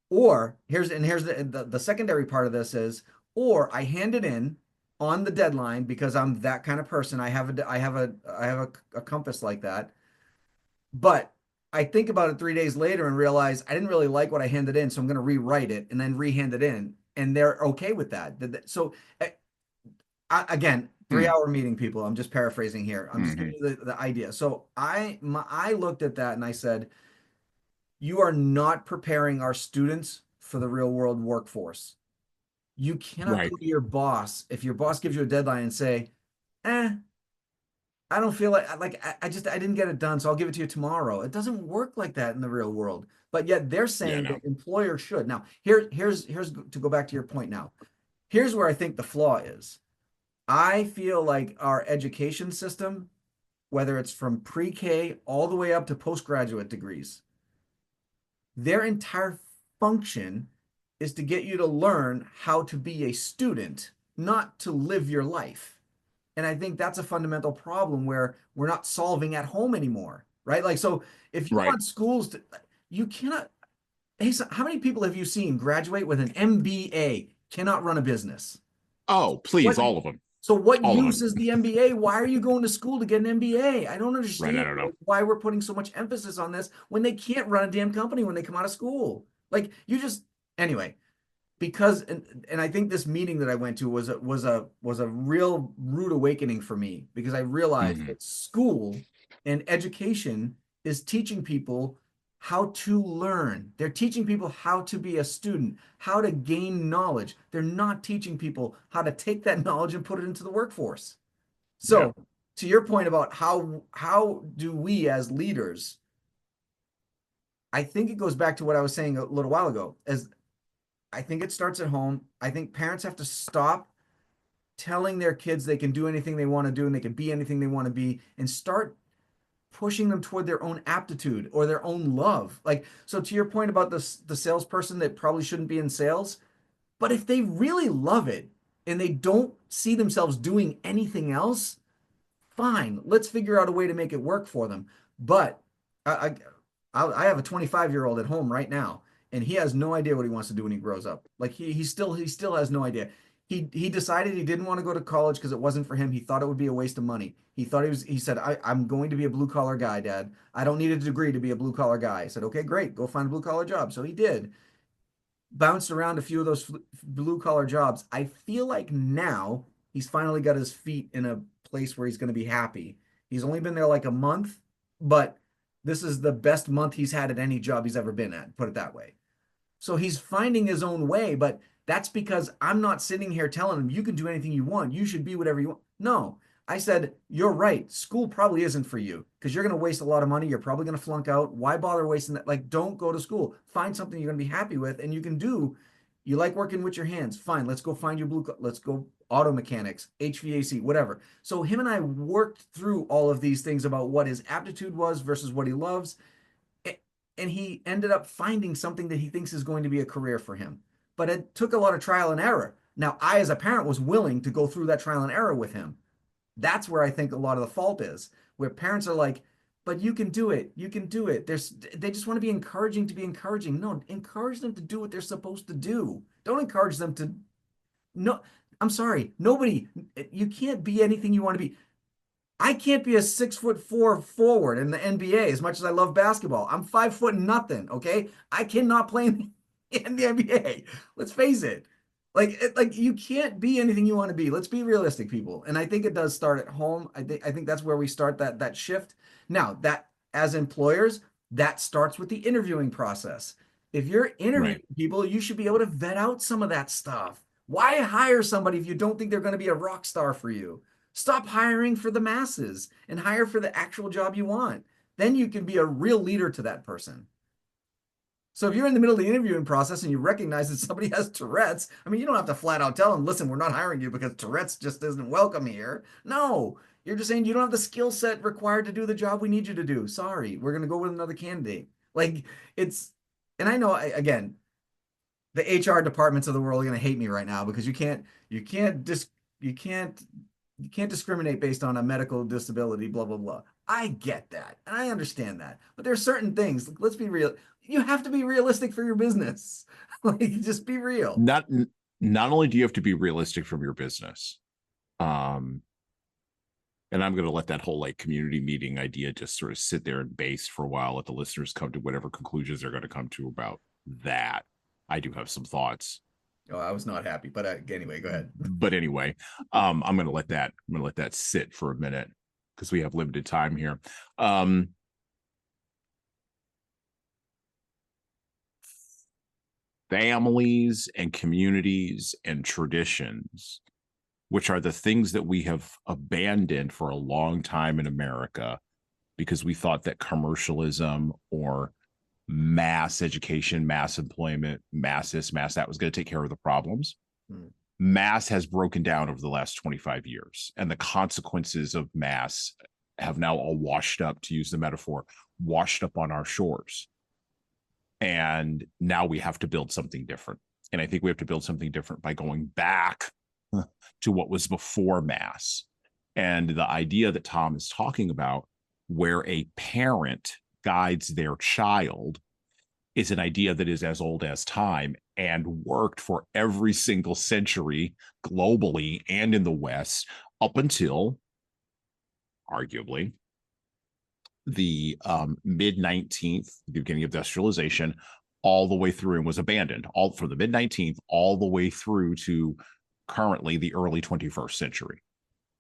Or here's the secondary part of this is, or I hand it in on the deadline because I'm that kind of person. I have a compass like that. But I think about it 3 days later and realize I didn't really like what I handed in, so I'm going to rewrite it and then rehand it in, and they're okay with that. So again, 3-hour meeting, people. I'm just paraphrasing here. I'm just giving you the idea. So I looked at that and I said, you are not preparing our students for the real world workforce. You cannot Right. go to your boss if your boss gives you a deadline and say, I don't feel I didn't get it done, so I'll give it to you tomorrow. It doesn't work like that in the real world. But yet they're Yeah, saying no. that employers should. Now, here's to go back to your point now. Here's where I think the flaw is. I feel like our education system, whether it's from pre-K all the way up to postgraduate degrees, their entire function is to get you to learn how to be a student, not to live your life. And I think that's a fundamental problem where we're not solving at home anymore, right? Like, so if you Right. want schools to, you cannot, hey, so how many people have you seen graduate with an MBA, cannot run a business? Oh, please, What, all of them. so what All of use them. is the MBA? Why are you going to school to get an MBA? I don't Right. I understand don't know. why we're putting so much emphasis on this when they can't run a damn company when they come out of school. Like you just, anyway, because and I think this meeting that I went to was a real rude awakening for me because I realized Mhm. that school and education is teaching people how to learn. They're teaching people how to be a student, how to gain knowledge. They're not teaching people how to take that knowledge and put it into the workforce. Yeah. So, to your point about how do we as leaders, I think it goes back to what I was saying a little while ago. As I think it starts at home. I think parents have to stop telling their kids they can do anything they want to do and they can be anything they want to be and start pushing them toward their own aptitude or their own love. Like, so to your point about the salesperson that probably shouldn't be in sales, but if they really love it and they don't see themselves doing anything else, fine, let's figure out a way to make it work for them. But I, I have a 25-year-old at home right now, and he has no idea what he wants to do when he grows up. Like he still has no idea. He decided he didn't want to go to college because it wasn't for him. He thought it would be a waste of money. He said, I'm going to be a blue collar guy, Dad. I don't need a degree to be a blue collar guy. I said, okay, great, go find a blue collar job. So he did, bounced around a few of those blue collar jobs. I feel like now he's finally got his feet in a place where he's going to be happy. He's only been there like a month, but this is the best month he's had at any job he's ever been at, put it that way. So he's finding his own way, but that's because I'm not sitting here telling him you can do anything you want. You should be whatever you want. No, I said, you're right. School probably isn't for you because you're going to waste a lot of money. You're probably going to flunk out. Why bother wasting that? Like, don't go to school. Find something you're going to be happy with and you can do. You like working with your hands. Fine. Let's go find your let's go auto mechanics, HVAC, whatever. So him and I worked through all of these things about what his aptitude was versus what he loves. And he ended up finding something that he thinks is going to be a career for him. But it took a lot of trial and error. Now, I, as a parent, was willing to go through that trial and error with him. That's where I think a lot of the fault is, where parents are like, but you can do it. You can do it. They just want to be encouraging to be encouraging. No, encourage them to do what they're supposed to do. Don't encourage them to, no, I'm sorry. Nobody, you can't be anything you want to be. I can't be a 6'4" forward in the NBA as much as I love basketball. I'm 5 foot nothing. Okay, I cannot play in the NBA. Let's face it. Like you can't be anything you want to be. Let's be realistic, people. And I think it does start at home. I think that's where we start that shift. Now that as employers, that starts with the interviewing process. If you're interviewing Right. people, you should be able to vet out some of that stuff. Why hire somebody if you don't think they're going to be a rock star for you? Stop hiring for the masses and hire for the actual job you want. Then you can be a real leader to that person. So if you're in the middle of the interviewing process and you recognize that somebody has Tourette's, I mean, you don't have to flat out tell them, listen, we're not hiring you because Tourette's just isn't welcome here. No, you're just saying you don't have the skill set required to do the job we need you to do. Sorry, we're going to go with another candidate. Like it's, and I know, again, the HR departments of the world are going to hate me right now because you can't you can't discriminate based on a medical disability, blah, blah, blah. I get that. And I understand that. But there are certain things, let's be real. You have to be realistic for your business. Like, just be real. Not only do you have to be realistic from your business, and I'm going to let that whole like community meeting idea just sort of sit there and base for a while, let the listeners come to whatever conclusions they're going to come to about that. I do have some thoughts. Oh, I was not happy, but anyway, go ahead. But anyway, I'm going to let that sit for a minute because we have limited time here. families and communities and traditions, which are the things that we have abandoned for a long time in America because we thought that commercialism or mass education, mass employment, mass this, mass that was going to take care of the problems. Mass has broken down over the last 25 years, and the consequences of mass have now all washed up, to use the metaphor, washed up on our shores. And now we have to build something different. And I think we have to build something different by going back to what was before mass. And the idea that Tom is talking about, where a parent guides their child, is an idea that is as old as time and worked for every single century globally and in the West up until arguably the mid-19th, the beginning of industrialization, all the way through, and was abandoned all from the mid-19th all the way through to currently the early 21st century.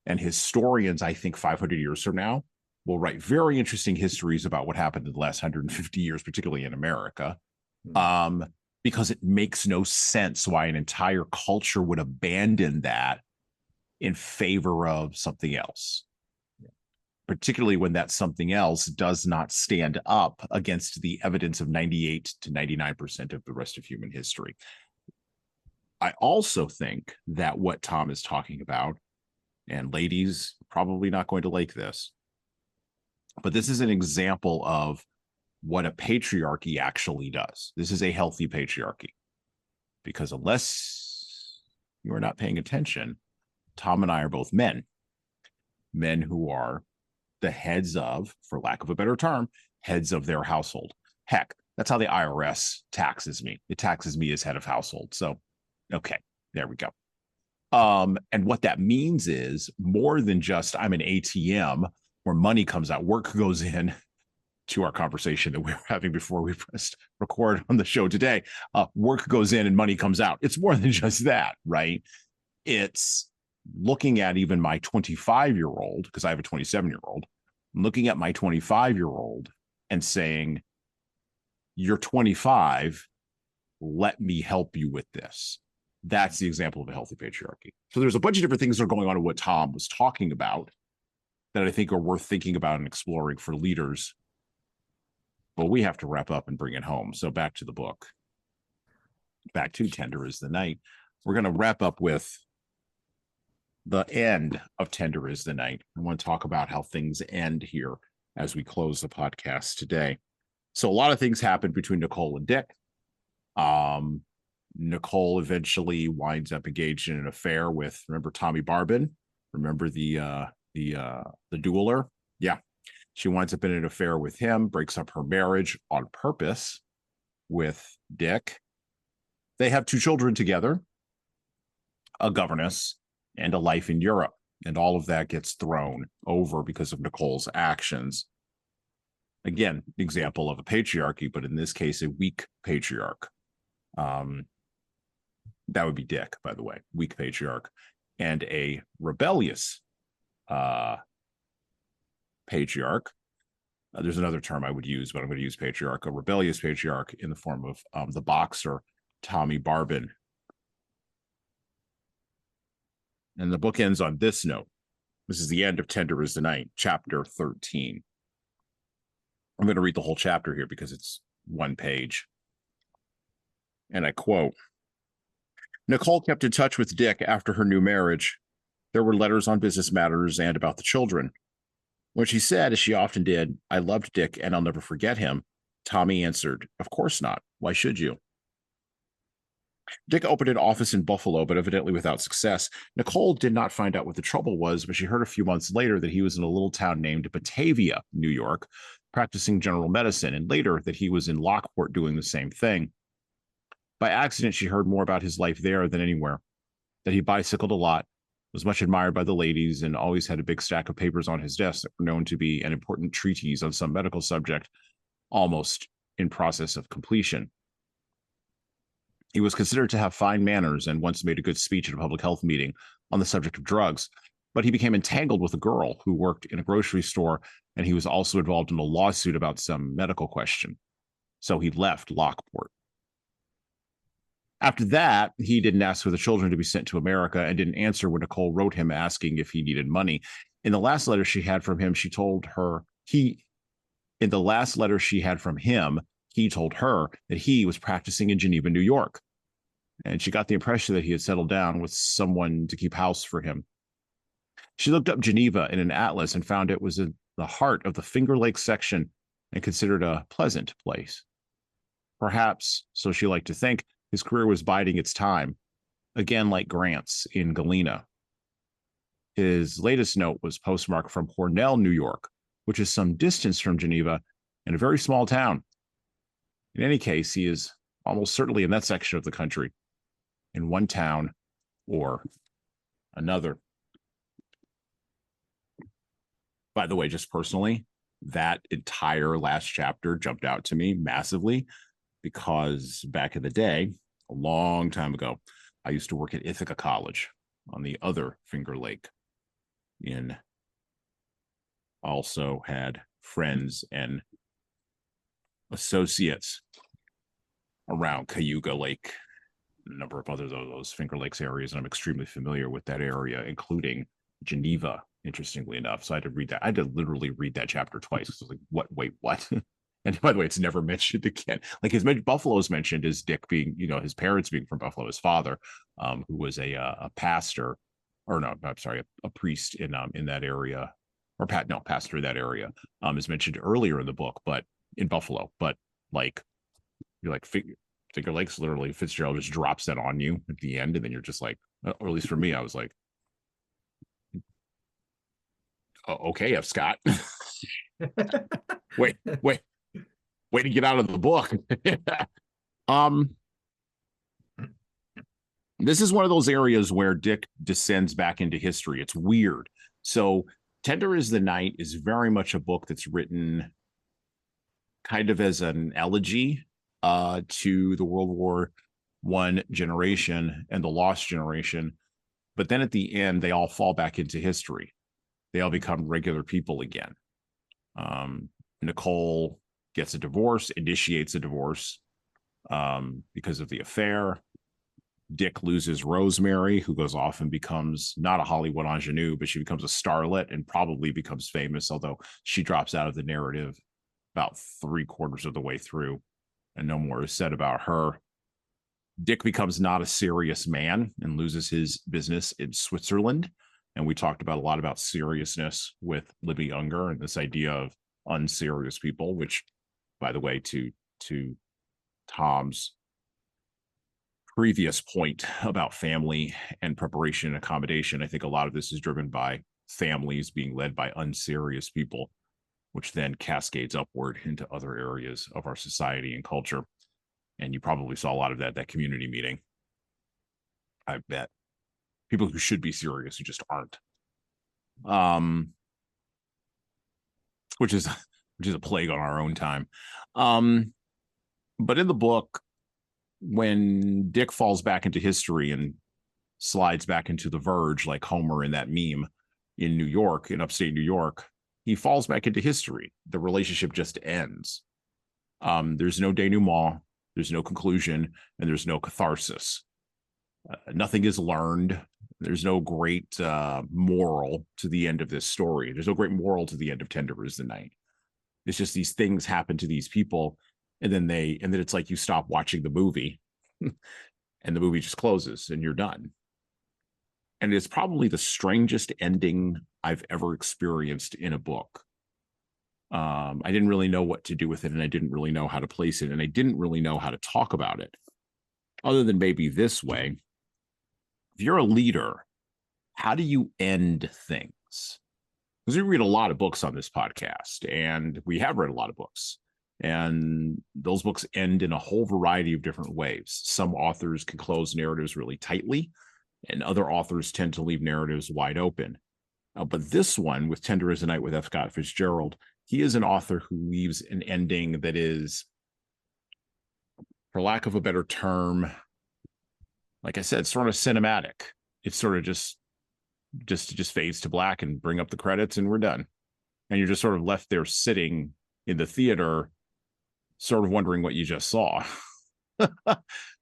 And historians, I think 500 years from now, will write very interesting histories about what happened in the last 150 years, particularly in America, because it makes no sense why an entire culture would abandon that in favor of something else, particularly when that something else does not stand up against the evidence of 98 to 99% of the rest of human history. I also think that what Tom is talking about, and ladies probably not going to like this, but this is an example of what a patriarchy actually does. This is a healthy patriarchy, because unless you are not paying attention, Tom and I are both men who are the heads of, for lack of a better term, heads of their household. Heck, that's how the IRS taxes me. It taxes me as head of household. So, okay, there we go. And what that means is more than just I'm an ATM where money comes out, work goes in, to our conversation that we were having before we pressed record on the show today. Work goes in and money comes out. It's more than just that, right? It's looking at even my 25-year-old, because I have a 27-year-old, looking at my 25-year-old and saying, you're 25, let me help you with this. That's the example of a healthy patriarchy. So there's a bunch of different things that are going on in what Tom was talking about that I think are worth thinking about and exploring for leaders. But we have to wrap up and bring it home. So back to the book. Back to Tender is the Night. We're going to wrap up with the end of Tender is the Night. I want to talk about how things end here as we close the podcast today. So a lot of things happened between Nicole and Dick. Nicole eventually winds up engaged in an affair with, remember Tommy Barbin? Remember the dueler? Yeah. She winds up in an affair with him, breaks up her marriage on purpose with Dick. They have 2 children together, a governess, and a life in Europe. And all of that gets thrown over because of Nicole's actions. Again, example of a patriarchy, but in this case, a weak patriarch. That would be Dick, by the way, weak patriarch. And a rebellious patriarch. There's another term I would use, but I'm going to use patriarch, a rebellious patriarch in the form of the boxer, Tommy Barbin. And the book ends on this note. This is the end of Tender is the Night, chapter 13. I'm going to read the whole chapter here because it's 1 page. And I quote, Nicole kept in touch with Dick after her new marriage. There were letters on business matters and about the children. When she said, as she often did, I loved Dick and I'll never forget him, Tommy answered, of course not. Why should you? Dick opened an office in Buffalo, but evidently without success. Nicole did not find out what the trouble was, but she heard a few months later that he was in a little town named Batavia, New York, practicing general medicine, and later that he was in Lockport doing the same thing. By accident, she heard more about his life there than anywhere, that he bicycled a lot, was much admired by the ladies, and always had a big stack of papers on his desk that were known to be an important treatise on some medical subject, almost in process of completion. He was considered to have fine manners and once made a good speech at a public health meeting on the subject of drugs, but he became entangled with a girl who worked in a grocery store, and he was also involved in a lawsuit about some medical question. So he left Lockport. After that, he didn't ask for the children to be sent to America and didn't answer when Nicole wrote him asking if he needed money. In the last letter she had from him, in the last letter she had from him, he told her that he was practicing in Geneva, New York. And she got the impression that he had settled down with someone to keep house for him. She looked up Geneva in an atlas and found it was in the heart of the Finger Lakes section and considered a pleasant place. Perhaps, so she liked to think, his career was biding its time, again like Grant's in Galena. His latest note was postmarked from Cornell, New York, which is some distance from Geneva and a very small town. In any case, he is almost certainly in that section of the country, in one town or another. By the way, just personally, that entire last chapter jumped out to me massively because back in the day, a long time ago, I used to work at Ithaca College on the other Finger Lake. Also had friends and associates around Cayuga Lake, a number of other those Finger Lakes areas, and I'm extremely familiar with that area, including Geneva, interestingly enough. So I had to read that. I had to literally read that chapter twice. I was like, what? Wait, what? And by the way, it's never mentioned again. Like Buffalo's mentioned as Dick being, his parents being from Buffalo, his father, who was a pastor, or no, I'm sorry, a priest in that area, or pastor in that area, is mentioned earlier in the book, but in Buffalo. But like, you're like Finger Lakes, literally Fitzgerald just drops that on you at the end, and then you're just like, or at least for me, I was like, okay, F. Scott. wait to get out of the book. This is one of those areas where Dick descends back into history. It's weird. So Tender is the Night is very much a book that's written kind of as an elegy to the World War I generation and the lost generation. But then at the end, they all fall back into history. They all become regular people again. Nicole gets a divorce, initiates a divorce because of the affair. Dick loses Rosemary, who goes off and becomes not a Hollywood ingenue, but she becomes a starlet and probably becomes famous, although she drops out of the narrative about 3/4 of the way through, and no more is said about her. Dick becomes not a serious man and loses his business in Switzerland. And we talked about a lot about seriousness with Libby Unger and this idea of unserious people, which, by the way, to Tom's previous point about family and preparation and accommodation, I think a lot of this is driven by families being led by unserious people, which then cascades upward into other areas of our society and culture. And you probably saw a lot of that at that community meeting. I bet. People who should be serious who just aren't. Which is a plague on our own time. But in the book, when Dick falls back into history and slides back into the verge like Homer in that meme in New York, in upstate New York, he falls back into history. The relationship just ends. There's no denouement, there's no conclusion, and there's no catharsis. Nothing is learned. There's no great moral to the end of this story. There's no great moral to the end of Tender is the Night. It's just these things happen to these people, and then it's like you stop watching the movie and the movie just closes and you're done. And it's probably the strangest ending I've ever experienced in a book. I didn't really know what to do with it, and I didn't really know how to place it, and I didn't really know how to talk about it, other than maybe this way. If you're a leader, how do you end things? Because we read a lot of books on this podcast, and we have read a lot of books, and those books end in a whole variety of different ways. Some authors can close narratives really tightly, and other authors tend to leave narratives wide open. But this one, with Tender is the Night with F. Scott Fitzgerald, he is an author who leaves an ending that is, for lack of a better term, like I said, sort of cinematic. It's sort of just fades to black and bring up the credits and we're done. And you're just sort of left there sitting in the theater, sort of wondering what you just saw.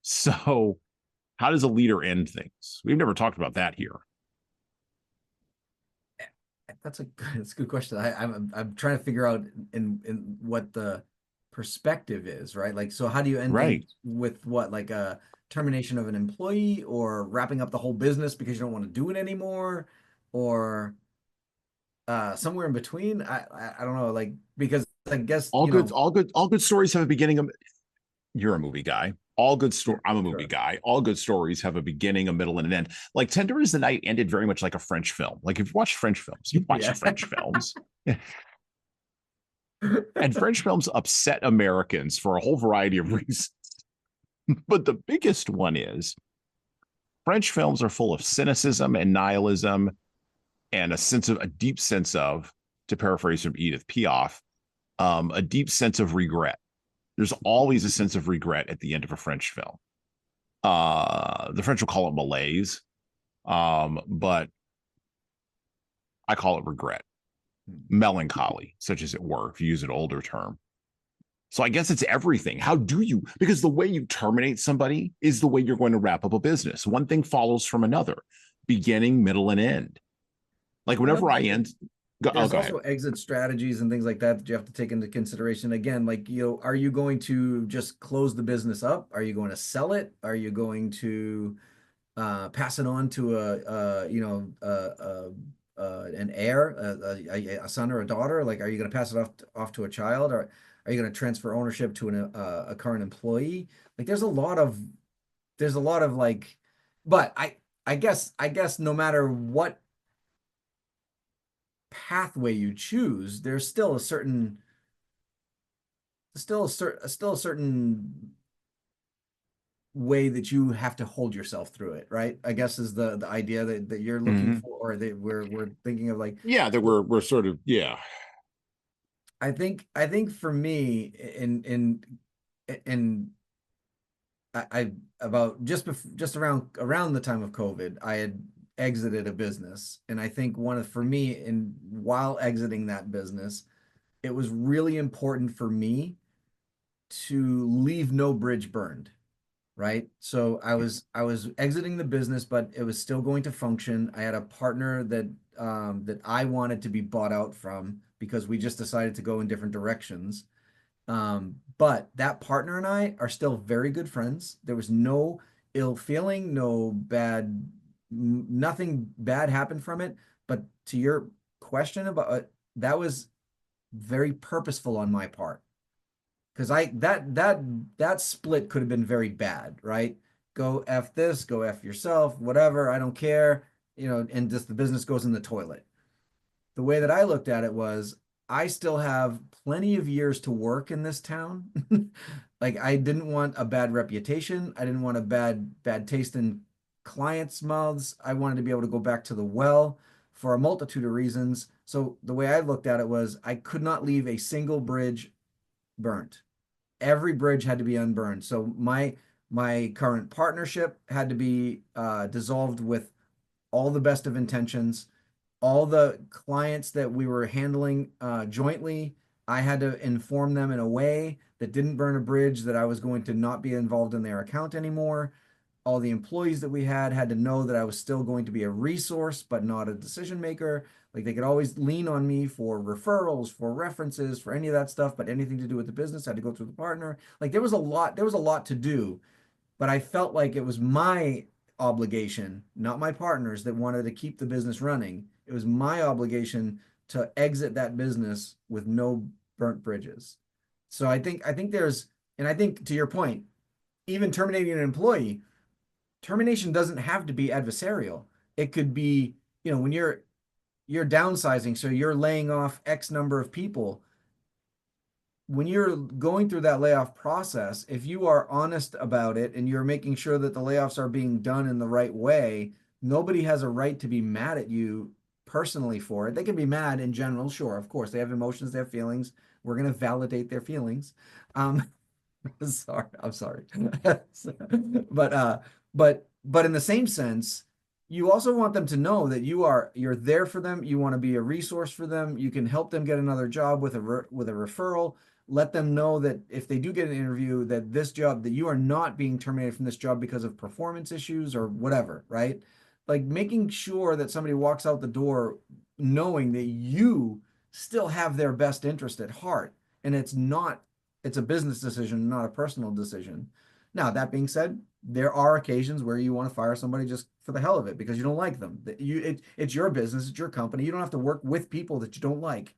So How does a leader end things? We've never talked about that here. That's a good question. I'm trying to figure out in what the perspective is, right? Like, so how do you end Right. things with what, like a termination of an employee, or wrapping up the whole business because you don't want to do it anymore, or somewhere in between? I don't know, like, because I guess, All good stories have a beginning of. You're a movie guy. All good story. I'm a movie guy. All good stories have a beginning, a middle, and an end. Like Tender Is the Night ended very much like a French film. Like if you watch French films, you watch French films. And French films upset Americans for a whole variety of reasons. But the biggest one is French films are full of cynicism and nihilism and a deep sense of, to paraphrase from Edith Piaf, a deep sense of regret. There's always a sense of regret at the end of a French film. The French will call it malaise, but I call it regret, melancholy, such as it were, if you use an older term. So I guess it's everything. How do you? Because the way you terminate somebody is the way you're going to wrap up a business. One thing follows from another, beginning, middle, and end. Like whenever I end. There's also exit strategies and things like that you have to take into consideration. Again, like, are you going to just close the business up? Are you going to sell it? Are you going to pass it on to an heir, a son or a daughter? Like, are you going to pass it off to a child, or are you going to transfer ownership to a current employee? Like, there's a lot of like, but I guess no matter what pathway you choose, there's still a certain way that you have to hold yourself through it, right? I guess is the idea that you're looking for, or that we're thinking of, like, that we're sort of, yeah. I think for me, I about just around the time of COVID, I had exited a business, and I think for me, and while exiting that business, it was really important for me to leave no bridge burned, right? So I was exiting the business, but it was still going to function. I had a partner that I wanted to be bought out from, because we just decided to go in different directions. But that partner and I are still very good friends. There was no ill feeling, nothing bad happened from it. But to your question about that was very purposeful on my part, because that split could have been very bad, right? Go F this, go F yourself, whatever, I don't care, and just the business goes in the toilet. The way that I looked at it was, I still have plenty of years to work in this town. Like, I didn't want a bad reputation. I didn't want a bad taste in clients' mouths. I wanted to be able to go back to the well for a multitude of reasons. So the way I looked at it was, I could not leave a single bridge burnt. Every bridge had to be unburned. So my current partnership had to be dissolved with all the best of intentions. All the clients that we were handling jointly, I had to inform them in a way that didn't burn a bridge, that I was going to not be involved in their account anymore. All the employees that we had to know that I was still going to be a resource, but not a decision maker. Like, they could always lean on me for referrals, for references, for any of that stuff, but anything to do with the business had to go through the partner. Like, there was a lot to do, but I felt like it was my obligation, not my partners that wanted to keep the business running. It was my obligation to exit that business with no burnt bridges. So I think there's, and I think to your point, even terminating an employee, termination doesn't have to be adversarial. It could be, when you're downsizing, so you're laying off X number of people. When you're going through that layoff process, if you are honest about it and you're making sure that the layoffs are being done in the right way, nobody has a right to be mad at you personally for it. They can be mad in general, sure, of course. They have emotions, they have feelings. We're going to validate their feelings. Sorry, I'm sorry. But in the same sense, you also want them to know that you're there for them. You want to be a resource for them. You can help them get another job with a referral. let them know that if they do get an interview, that this job, that you are not being terminated from this job because of performance issues or whatever, right? Like making sure that somebody walks out the door knowing that you still have their best interest at heart. And it's a business decision, not a personal decision. Now, that being said, there are occasions where you want to fire somebody just for the hell of it because you don't like them. It's your business, it's your company. You don't have to work with people that you don't like.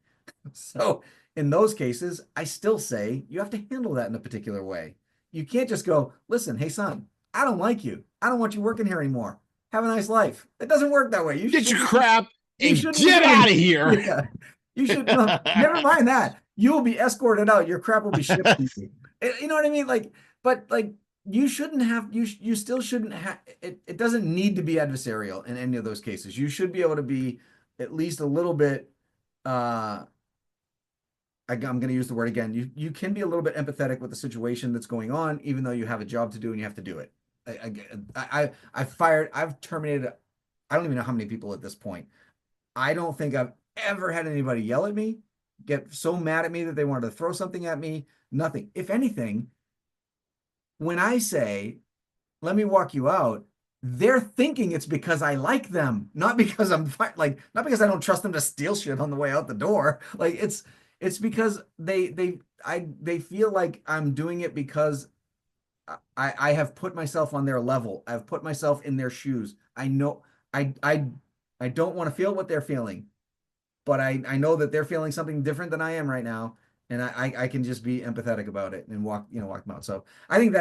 So in those cases, I still say you have to handle that in a particular way. You can't just go, listen, hey son, I don't like you. I don't want you working here anymore. Have a nice life. It doesn't work that way. Get your crap and get out of here. Yeah. You should never mind that. You will be escorted out. Your crap will be shipped to you. You know what I mean? But you shouldn't have, you still shouldn't have, it doesn't need to be adversarial in any of those cases. You should be able to be at least a little bit, I'm going to use the word again. You can be a little bit empathetic with the situation that's going on, even though you have a job to do and you have to do it. I've terminated, I don't even know how many people at this point. I don't think I've ever had anybody yell at me, get so mad at me that they wanted to throw something at me. Nothing. If anything, when I say, let me walk you out, they're thinking it's because I like them, not because not because I don't trust them to steal shit on the way out the door. Like it's because they feel like I'm doing it because I have put myself on their level. I've put myself in their shoes. I know I don't want to feel what they're feeling, but I know that they're feeling something different than I am right now. And I can just be empathetic about it and walk them out. So I think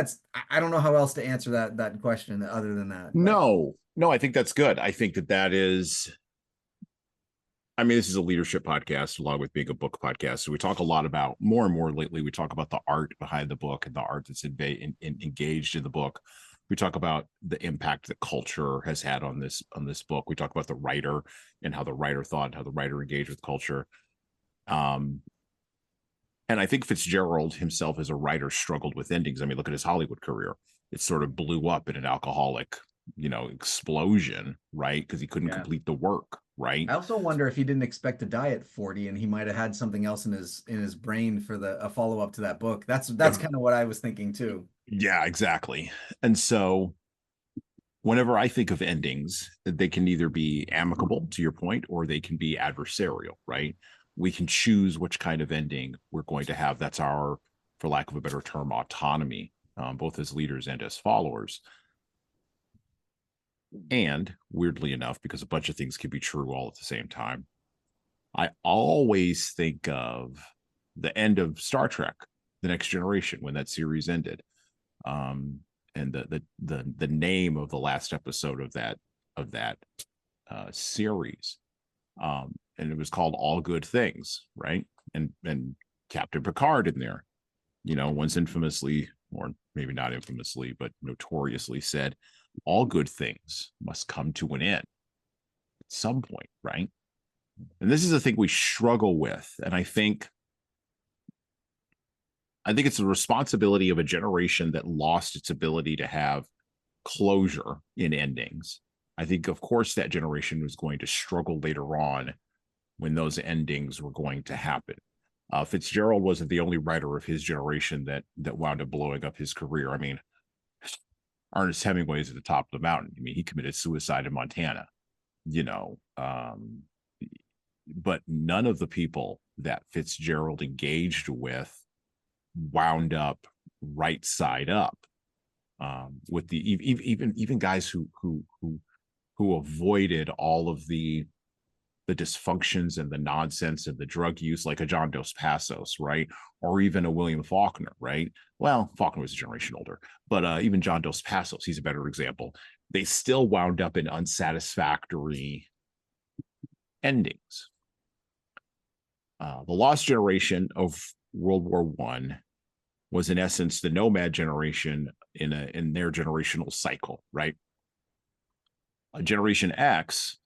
I don't know how else to answer that question other than that. No, I think that's good. I think that is, I mean, this is a leadership podcast along with being a book podcast. So we talk a lot about, more and more lately, we talk about the art behind the book and the art that's engaged in the book. We talk about the impact that culture has had on this book. We talk about the writer and how the writer thought and how the writer engaged with culture. And I think Fitzgerald himself as a writer struggled with endings. I mean, look at his Hollywood career. It sort of blew up in an alcoholic, explosion, right? Because he couldn't complete the work, right? I also wonder if he didn't expect to die at 40 and he might have had something else in his brain for a follow-up to that book. That's kind of what I was thinking too. Yeah, exactly. And so whenever I think of endings, they can either be amicable, to your point, or they can be adversarial, right? We can choose which kind of ending we're going to have. That's our, for lack of a better term, autonomy, both as leaders and as followers. And weirdly enough, because a bunch of things can be true all at the same time, I always think of the end of Star Trek, The Next Generation, when that series ended. And the name of the last episode of that series. And it was called All Good Things, right? And Captain Picard in there, once infamously, or maybe not infamously, but notoriously said, all good things must come to an end at some point, right? And this is the thing we struggle with. And I think it's the responsibility of a generation that lost its ability to have closure in endings. I think, of course, that generation was going to struggle later on when those endings were going to happen. Fitzgerald wasn't the only writer of his generation that wound up blowing up his career. I mean, Ernest Hemingway's at the top of the mountain. I mean, he committed suicide in Montana, but none of the people that Fitzgerald engaged with wound up right side up. With the even guys who avoided all of the dysfunctions and the nonsense and the drug use, like a John Dos Passos, right? Or even a William Faulkner, right? Well, Faulkner was a generation older, but even John Dos Passos, he's a better example. They still wound up in unsatisfactory endings. The lost generation of World War I was in essence the nomad generation in their generational cycle, right? Generation X,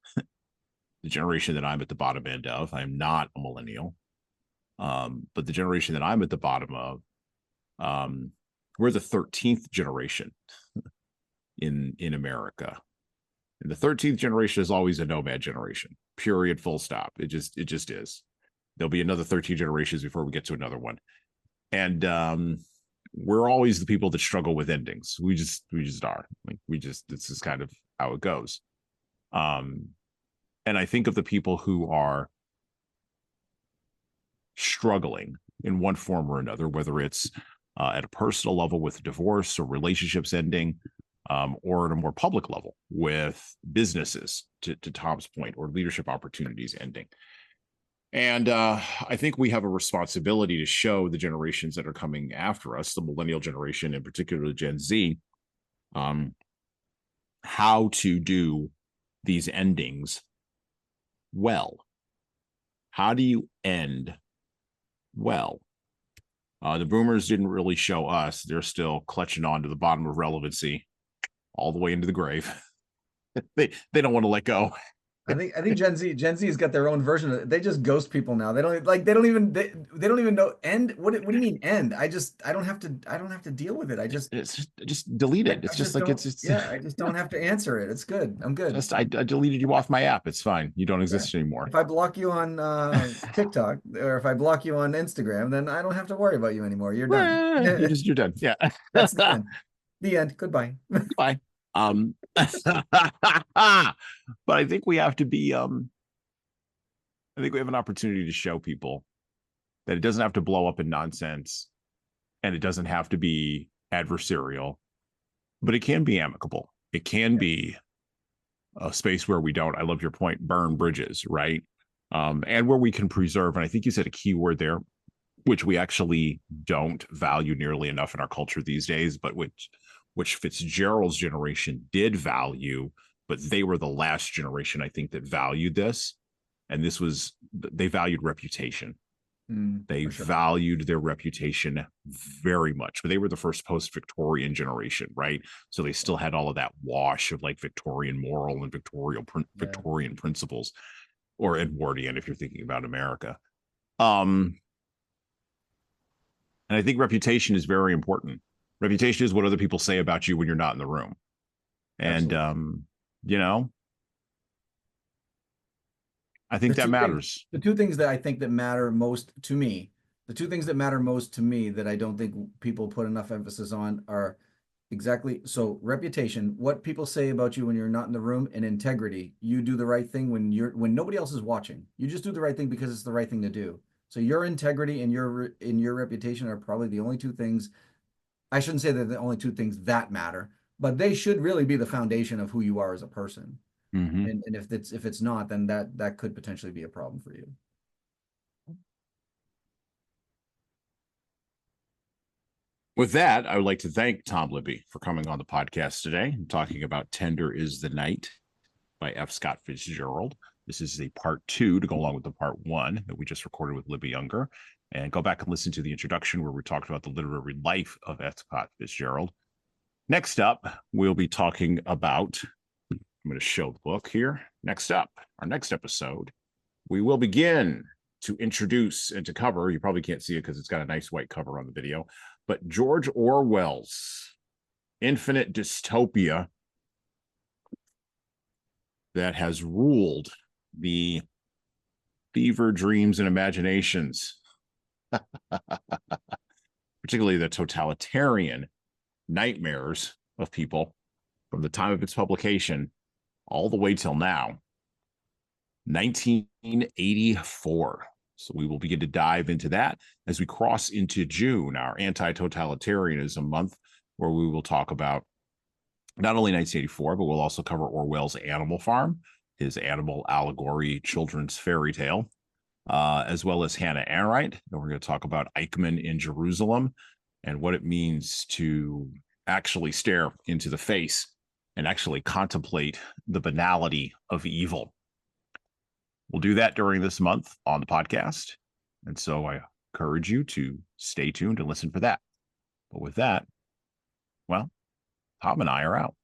the generation that I'm at the bottom end of, I'm not a millennial, but the generation that I'm at the bottom of, we're the 13th generation in America. And the 13th generation is always a nomad generation, period, full stop. It just is. There'll be another 13 generations before we get to another one. And we're always the people that struggle with endings. We just are. Like, this is kind of how it goes. And I think of the people who are struggling in one form or another, whether it's at a personal level with divorce or relationships ending, or at a more public level with businesses, to Tom's point, or leadership opportunities ending. And I think we have a responsibility to show the generations that are coming after us, the millennial generation, in particular Gen Z, how to do these endings well. How do you end well? The boomers didn't really show us. They're still clutching on to the bottom of relevancy all the way into the grave. They don't want to let go. I think Gen Z's got their own version of it. They just ghost people now. They don't even know end. What do you mean end? I don't have to deal with it. Just delete it. It's just like I just don't have to answer it. It's good. I'm good. I deleted you off my app. It's fine. You don't exist anymore. If I block you on TikTok, or if I block you on Instagram, then I don't have have to worry about you anymore. You're done. You're done. Yeah. That's the end. The end. Goodbye. Bye. But I think we have to be I think we have an opportunity to show people that it doesn't have to blow up in nonsense, and it doesn't have to be adversarial, but it can be amicable. It can be a space where we don't, I love your point, burn bridges, right? And where we can preserve, and I think you said a key word there, which we actually don't value nearly enough in our culture these days, but which Fitzgerald's generation did value, but they were the last generation, I think, that valued this. And they valued reputation. They valued their reputation very much, but they were the first post-Victorian generation, right? So they still had all of that wash of like Victorian moral and Victorian principles, or Edwardian, if you're thinking about America. And I think reputation is very important. Reputation is what other people say about you when you're not in the room. And, I think that matters. The two things that I think that matter most to me, that I don't think people put enough emphasis on are so reputation, what people say about you when you're not in the room, and integrity. You do the right thing when nobody else is watching. You just do the right thing because it's the right thing to do. So your integrity and your reputation are probably the only two things. I shouldn't say they're the only two things that matter, but they should really be the foundation of who you are as a person. Mm-hmm. And if it's not, then that could potentially be a problem for you. With that, I would like to thank Tom Libby for coming on the podcast today and talking about Tender is the Night by F. Scott Fitzgerald. This is a part 2 to go along with the part 1 that we just recorded with Libby Younger. And go back and listen to the introduction where we talked about the literary life of F. Scott Fitzgerald. Next up, we'll be talking about, I'm going to show the book here. Next up, our next episode, we will begin to introduce and to cover, you probably can't see it because it's got a nice white cover on the video, but George Orwell's Infinite Dystopia that has ruled the fever dreams and imaginations, particularly the totalitarian nightmares of people from the time of its publication all the way till now, 1984. So we will begin to dive into that as we cross into June, our anti-totalitarianism month, where we will talk about not only 1984, but we'll also cover Orwell's Animal Farm, his animal allegory children's fairy tale, as well as Hannah Arendt. And we're going to talk about Eichmann in Jerusalem and what it means to actually stare into the face and actually contemplate the banality of evil. We'll do that during this month on the podcast. And so I encourage you to stay tuned and listen for that. But with that, well, Tom and I are out.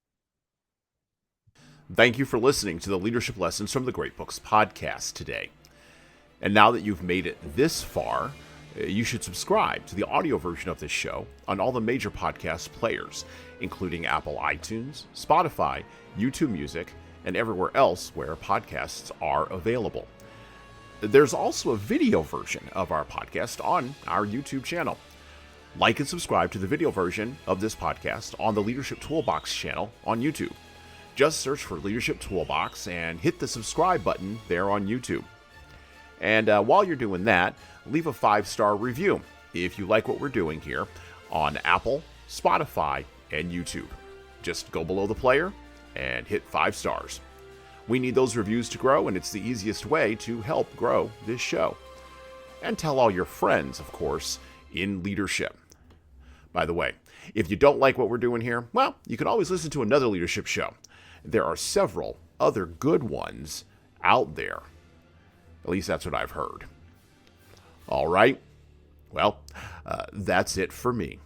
Thank you for listening to the Leadership Lessons from the Great Books podcast today. And now that you've made it this far, you should subscribe to the audio version of this show on all the major podcast players, including Apple iTunes, Spotify, YouTube Music, and everywhere else where podcasts are available. There's also a video version of our podcast on our YouTube channel. Like and subscribe to the video version of this podcast on the Leadership Toolbox channel on YouTube. Just search for Leadership Toolbox and hit the subscribe button there on YouTube. And while you're doing that, leave a 5-star review if you like what we're doing here on Apple, Spotify, and YouTube. Just go below the player and hit 5 stars. We need those reviews to grow, and it's the easiest way to help grow this show. And tell all your friends, of course, in leadership. By the way, if you don't like what we're doing here, well, you can always listen to another leadership show. There are several other good ones out there. At least that's what I've heard. All right. Well, that's it for me.